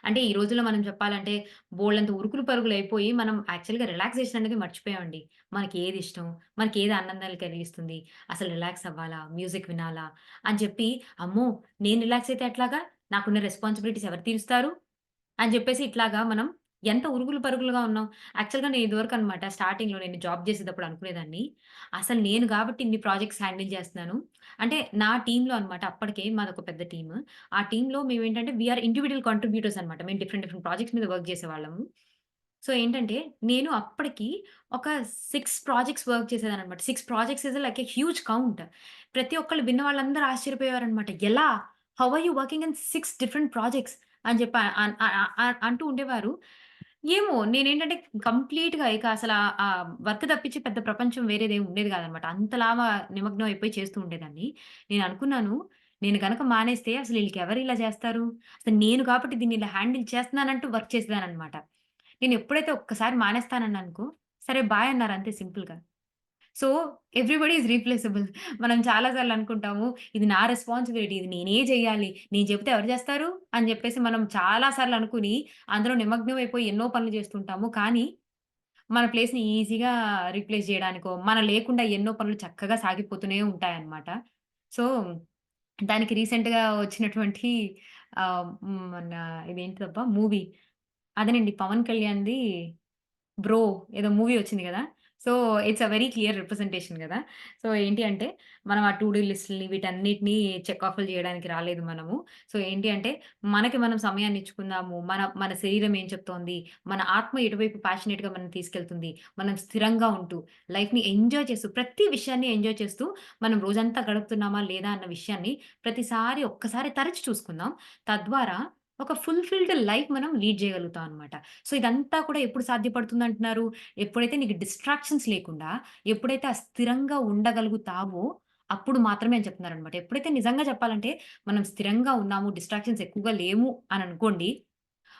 అంటే ఈ రోజుల్లో మనం చెప్పాలంటే బోలెడంత ఉరుకులు పరుగులయిపోయి మనం యాక్చువల్‌గా రిలాక్సేషన్ అనేది మర్చిపోయామండి. మనకి ఏది ఇష్టం? మనకి ఏది ఆనందాలు కలిగిస్తుంది? అసలు రిలాక్స్ అవ్వాలా? మ్యూజిక్ వినాలా? అని చెప్పి అమ్మో! నేను రిలాక్స్ అయితే ఎట్లాగా? నాకున్న రెస్పాన్సిబిలిటీస్ ఎవరు తీరుస్తారు? అని జెప్పేసి ఇట్లాగా మనం ఎంత ఉరుగులు పరుగులుగా ఉన్నాం. యాక్చువల్‌గా నేను ఇదివరకనమాట స్టార్టింగ్‌లో నేను జాబ్ చేసేటప్పుడు అనుకునేదాన్ని. అసలు నేను గాబట్టి ఇన్ని ప్రాజెక్ట్స్ హ్యాండిల్ చేస్తున్నాను. అంటే నా టీమ్‌లో అనమాట అప్పటికే మాదొక పెద్ద టీమ్. ఆ టీమ్‌లో మేమేంటంటే వి ఆర్ ఇండివిడ్యువల్ కాంట్రిబ్యూటర్స్ అనమాట. మేము డిఫరెంట్ డిఫరెంట్ ప్రాజెక్ట్స్ మీద వర్క్ చేసేవాళ్ళము. సో, ఏంటంటే నేను అప్పటికి ఒక 6 ప్రాజెక్ట్స్ వర్క్ చేసేదాన్ననమాట. 6 projects is like a huge count. ప్రతి ఒక్కళ్ళు విన్న వాళ్ళందరూ ఆశ్చర్యపోయేవారనమాట. ఎలా? How are you working in 6 different projects అని చెప్పి అంటూ ఉండేవారు. ఏమో నేనేంటంటే కంప్లీట్‌గా ఇక అసల వర్క్ తప్పించి పెద్ద ప్రపంచం వేరేదేమి ఉండేది కాదనమాట. అంతలాగా నిమగ్నం అయిపోయి చేస్తూ ఉండేదాన్ని. నేననుకున్నాను, నేను గనక మానేస్తే అసలు ఈళ్ళకెవరు ఇలా చేస్తారు? అసలు నేను కాబట్టి దీన్ని ఇలా హ్యాండిల్ చేస్తున్నానంటూ వర్క్ చేసేదాన్ననమాట. నేనెప్పుడైతే ఒక్కసారి మానేస్తానన్నాననుకో, సరే బాయ్ అన్నారు అంతే సింపుల్‌గా. So, everybody is replaceable. మనం చాలా సార్లు అనుకుంటాము, ఇది నా రెస్పాన్సిబిలిటీ. ఇది నేనే జేయాలి. నేను చెప్తే ఎవరు జేస్తారు? అని జెప్పేసి మనం చాలా సార్లు అనుకుని, అందులో నిమగ్నం అయిపోయి ఎన్నో పనులు చేస్తుంటాము. కానీ, మన ప్లేస్‌ని ఈజీగా రీప్లేస్ జేయడానికో, మనం లేకుండా ఎన్నో పనులు చక్కగా సాగిపోతూనే ఉంటాయన్నమాట. సో, దానికి రీసెంట్‌గా వచ్చినటువంటి మన ఇదేంటిదబ్బా మూవీ అదేనండి 'పవన్ కళ్యాణ్‌ది' 'బ్రో' ఏదో మూవీ వచ్చింది గదా! So, it's a very clear representation గదా! సో, ఏంటి అంటే, మనం ఆ టు డూ లిస్ట్‌లని వీటన్నిటిని చెక్ ఆఫ్‌లు జేయడానికి రాలేదు మనము. సో, ఏంటి అంటే, మనకి మనం సమయాన్ని ఇచ్చుకుందాము. మన మన శరీరం ఏం చెప్తోంది, మన ఆత్మ ఎటువైపు ప్యాషనేట్‌గా మనల్ని తీసుకెళ్తుంది. మనం స్థిరంగా ఉంటూ, లైఫ్‌ని ఎంజాయ్ చేస్తూ, ప్రతి విషయాన్ని ఎంజాయ్ చేస్తూ, మనం రోజంతా గడుపుతున్నామా లేదా అన్న విషయాన్ని ప్రతిసారి ఒక్కసారి తరచి చూసుకుందాం. తద్వారా ఒక ఫుల్‌ఫిల్డ్ లైఫ్ మనం లీడ్ జేయగలుగుతాం అనమాట. సో, ఇదంతా కూడా ఎప్పుడు సాధ్యపడుతుందంటున్నారు? ఎప్పుడైతే నీకు డిస్ట్రాక్షన్స్ లేకుండా, ఎప్పుడైతే స్థిరంగా ఉండగలుగుతావో, అప్పుడు మాత్రమే అని చెప్తున్నారనమాట. ఎప్పుడైతే నిజంగా చెప్పాలంటే, మనం స్థిరంగా ఉన్నాము, డిస్ట్రాక్షన్స్ ఎక్కువగా లేము అని అనుకోండి.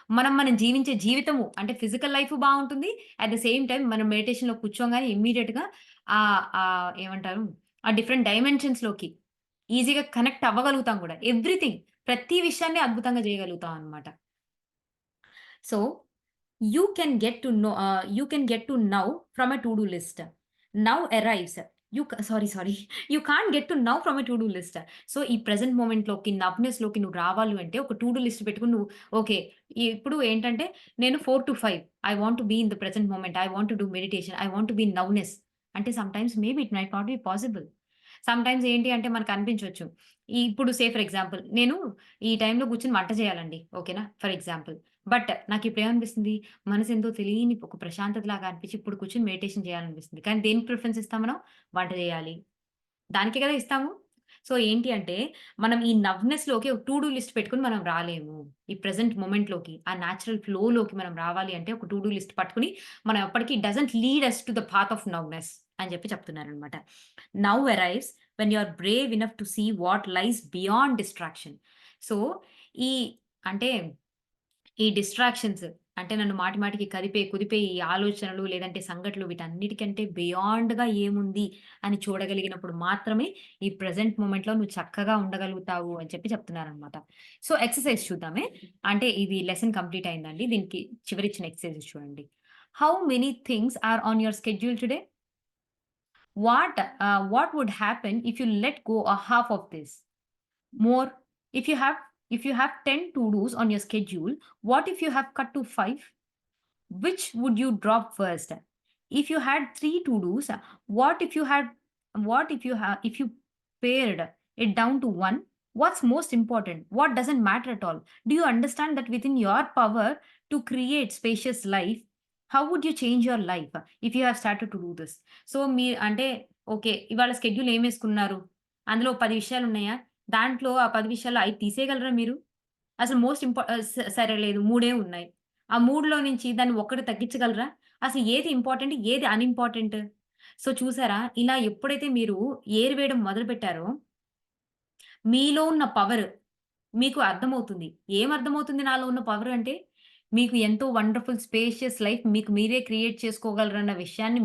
మనం జీవించే జీవితము అంటే ఫిజికల్ లైఫ్ బావుంటుంది. అట్ ద సేమ్ టైమ్ మనం మెడిటేషన్‌లో కూర్చోంగానే ఇమ్మీడియేట్‌గా ఏమంటారు? ఆ డిఫరెంట్ డైమెన్షన్స్‌లోకి ఈజీగా కనెక్ట్ అవ్వగలుగుతాం గూడా. ఎవ్రీథింగ్ ప్రతి విషయాన్ని అద్భుతంగా చేయగలుగుతాం అనమాట. So, you can get to now from a to-do list. Now arrives. Sorry. You can't get to now from a to do list. So, ఈ ప్రెజెంట్ మొమెంట్‌లోకి, నవ్‌నెస్‌లోకి నువ్వు రావాలి అంటే ఒక టు డూ లిస్ట్ పెట్టుకొని నువ్వు ఓకే. ఇప్పుడు ఏంటంటే నేను 4-5 I want to be in the present moment. I want to do meditation. I want to be in nowness. అంటే sometimes maybe it might not be possible. Sometimes ఏంటి అంటే మనకు అనిపించొచ్చు. ఇప్పుడు ఫర్ ఎగ్జాంపుల్ నేను ఈ టైంలో కూర్చొని వంట చేయాలండి. ఓకేనా? For example. బట్ నాకిప్పుడేమనిపిస్తుంది, మనసెంతో తెలియని ఒక ప్రశాంతతలాగా అనిపించి ఇప్పుడు కూర్చొని మెడిటేషన్ చేయాలనిపిస్తుంది. కానీ దేనికి ప్రిఫరెన్స్ ఇస్తాం మనం? వంట చేయాలి. దానికే కదా ఇస్తాము. సో, ఏంటి అంటే మనం ఈ నవ్‌నెస్‌లోకి ఒక టు డూ లిస్ట్ పెట్టుకొని మనం రాలేము. ఈ ప్రెజెంట్ మొమెంట్‌లోకి, ఆ నేచురల్ ఫ్లోలోకి మనం రావాలి అంటే ఒక టు డూ లిస్ట్ పట్టుకొని మనం ఎప్పటికి doesn't lead us to the path of nowness అని చెప్పి చెప్తున్నారనమాట. Now arrives when you are brave enough to see what lies beyond distraction. So, ఈ అంటే ఈ డిస్ట్రాక్షన్స్ అంటే నన్ను మాటి మాటికి కదిపే, కుదిపే ఈ ఆలోచనలు లేదంటే సంఘటనలు వీటన్నిటికంటే బియాండ్‌గా ఏముంది అని చూడగలిగినప్పుడు మాత్రమే ఈ ప్రెజెంట్ మొమెంట్‌లో నువ్వు చక్కగా ఉండగలుగుతావు అని చెప్పి చెప్తున్నారనమాట. సో, ఎక్సర్‌సైజ్ చూద్దామే. అంటే ఇది లెసన్ కంప్లీట్ అయిందండి. దీనికి చివరిచ్చిన ఎక్సర్‌సైజెస్ చూడండి. How many things are on your schedule today? What would happen if you let go a half of this? More, if you have 10 to-dos on your schedule, what if you have cut to 5? Which would you drop first? If you had 3 to-dos, what if you had if you pared it down to 1? What's most important? What doesn't matter at all? Do you understand that within your power to create spacious life, how would you change your life if you have started to do this? So, అంటే okay. ఇవాళ schedule ఏమేసుకున్నారు? అందులో 10 విషయాలున్నాయా? దాంట్లో ఆ 10 విషయాల్లో 5 తీసేయగలరా మీరు? అసలు most సరే లేదు 3 ఉన్నాయి. ఆ 3లో నుంచి దాన్ని ఒక్కటి తగ్గించగలరా? అసలు ఏది ఇంపార్టెంట్? ఏది అన్‌ఇంపార్టెంట్? సో, చూసారా? ఇలా ఎప్పుడైతే మీరు ఏరివేయడం మొదలుపెట్టారో, మీలో ఉన్న పవర్ మీకు అర్థమవుతుంది. ఏం అర్థమవుతుంది నాలో ఉన్న పవర్ అంటే, మీకు ఎంతో వండర్‌ఫుల్ స్పేషియస్ లైఫ్ మీకు మీరే క్రియేట్ చేసుకోగలరన్న విషయాన్ని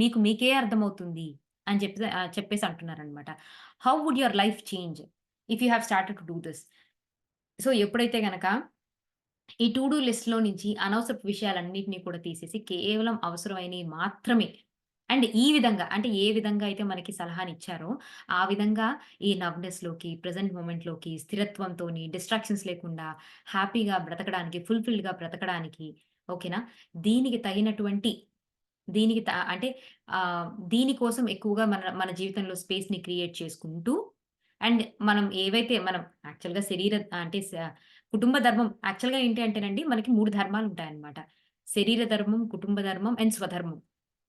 మీకు మీకే అర్థమవుతుంది అని చెప్పేసి అంటున్నారనమాట. How would your life change if you have started to do this? So, ఎప్పుడైతే గనక ఈ టు డూ లిస్ట్‌లో నుంచి అనవసరపు విషయాలన్నిటిని కూడా తీసేసి కేవలం అవసరమైనయి మాత్రమే అండ్ ఈ విధంగా అంటే ఏ విధంగా అయితే మనకి సలహానిచ్చారో, ఆ విధంగా ఈ నవ్‌నెస్‌లోకి, ప్రెజెంట్ మొమెంట్‌లోకి, స్థిరత్వంతోని, డిస్ట్రాక్షన్స్ లేకుండా హ్యాపీగా బ్రతకడానికి, ఫుల్‌ఫిల్డ్‌గా బ్రతకడానికి ఓకేనా? దీనికి తగినటువంటి దీనికి త అంటే దీని కోసం ఎక్కువగా మన మన జీవితంలో స్పేస్‌ని క్రియేట్ చేసుకుంటూ అండ్ మనం యాక్చువల్‌గా అంటే కుటుంబ ధర్మం యాక్చువల్‌గా ఏంటి అంటేనండి మనకి 3 ధర్మాలుంటాయన్నమాట. శరీర ధర్మం, కుటుంబ ధర్మం అండ్ స్వధర్మం.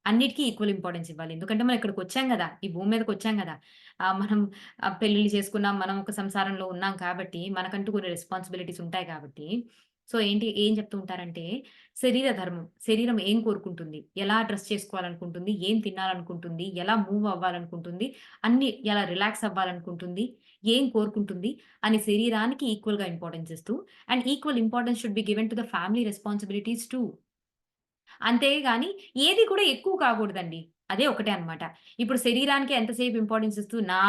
అన్నిటికి ఈక్వల్ ఇంపార్టెన్స్ ఇవ్వాలి. ఎందుకంటే మనం ఇక్కడికొచ్చాం గదా! ఈ భూమి మీదకొచ్చాం గదా! మనం పెళ్లిళ్లు చేసుకున్నాం. మనం ఒక సంసారంలో ఉన్నాం కాబట్టి మనకంటూ కొన్ని రెస్పాన్సిబిలిటీస్ ఉంటాయి కాబట్టి సో, ఏం చెప్తూ ఉంటారంటే శరీర ధర్మం. శరీరం ఏం కోరుకుంటుంది? ఎలా డ్రెస్ చేసుకోవాలనుకుంటుంది? ఏం తినాలనుకుంటుంది? ఎలా మూవ్ అవ్వాలనుకుంటుంది? ఎలా రిలాక్స్ అవ్వాలనుకుంటుంది? ఏం కోరుకుంటుంది? అని శరీరానికి ఈక్వల్‌గా ఇంపార్టెన్స్ ఇస్తూ and equal importance should be given to the family responsibilities two. అంతేగాని ఏది కూడా ఎక్కువ కాకూడదండి. అదే ఒకటే అన్నమాట. ఇప్పుడు శరీరానికి ఎంతసేపు ఇంపార్టెన్స్ ఇస్తూ నా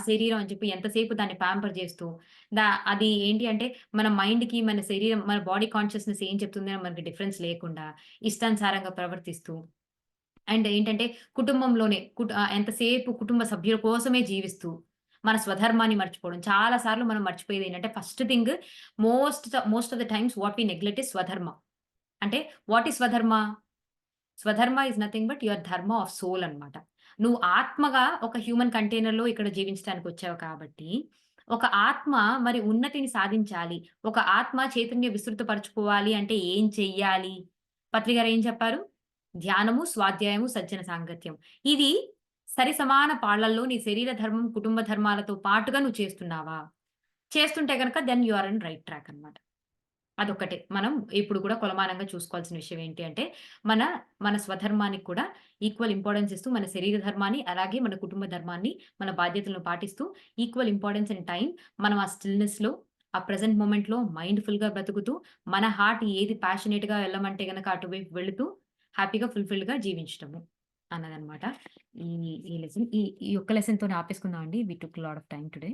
శరీరం అని చెప్పి ఎంతసేపు దాన్ని ప్యాంపర్ చేస్తూ, అది ఏంటి అంటే మన మైండ్‌కి, మన శరీరం, మన బాడీ కాన్షియస్‌నెస్ ఏం చెప్తుంది అని మనకి డిఫరెన్స్ లేకుండా ఇష్టానుసారంగా ప్రవర్తిస్తూ అండ్ ఏంటంటే కుటుంబంలోనే ఎంతసేపు కుటుంబ సభ్యుల కోసమే జీవిస్తూ, మన స్వధర్మాన్ని మర్చిపోవడం. చాలా సార్లు మనం మర్చిపోయేది ఏంటంటే first thing most of the times what we neglect is swadharma. అంటే what is swadharma? Swadharma is nothing but your dharma of soul అన్నమాట. నువ్వు ఆత్మగా ఒక హ్యూమన్ కంటైనర్‌లో ఇక్కడ జీవించటానికి వచ్చావు కాబట్టి, ఒక ఆత్మ మరి ఉన్నతిని సాధించాలి. ఒక ఆత్మ చైతన్య విస్తృతపరచుకోవాలి అంటే ఏం చెయ్యాలి? పత్రి గారు ఏం చెప్పారు? ధ్యానము, స్వాధ్యాయము, సజ్జన సాంగత్యం. ఇది సరిసమాన పాళ్ళల్లో నీ శరీర ధర్మం, కుటుంబ ధర్మాలతో పాటుగా నువ్వు చేస్తున్నావా? చేస్తుంటే గనక then you are in right track అన్నమాట. అదొక్కటే. మనం ఇప్పుడు కూడా కొలమానంగా చూసుకోవాల్సిన విషయం ఏంటి అంటే, మన, మన స్వధర్మానికి కూడా ఈక్వల్ ఇంపార్టెన్స్ ఇస్తూ, మన శరీర ధర్మాన్ని, అలాగే మన కుటుంబ ధర్మాన్ని, మన బాధ్యతలను పాటిస్తూ, ఈక్వల్ ఇంపార్టెన్స్ అండ్ టైమ్ మనం ఆ స్టిల్‌నెస్‌లో, ఆ ప్రెజెంట్ మొమెంట్‌లో మైండ్‌ఫుల్‌గా బ్రతుకుతూ, మన హార్ట్ ఏది ప్యాషనేట్‌గా వెళ్ళమంటే గనక అటువైపు వెళుతూ, హ్యాపీగా, ఫుల్‌ఫిల్‌డ్‌గా జీవించటము అన్నదనమాట. ఈ ఈ లెసన్. ఈ ఈ ఒక్క లెసన్‌తోని ఆపేసుకుందామండి. We took lot of time today.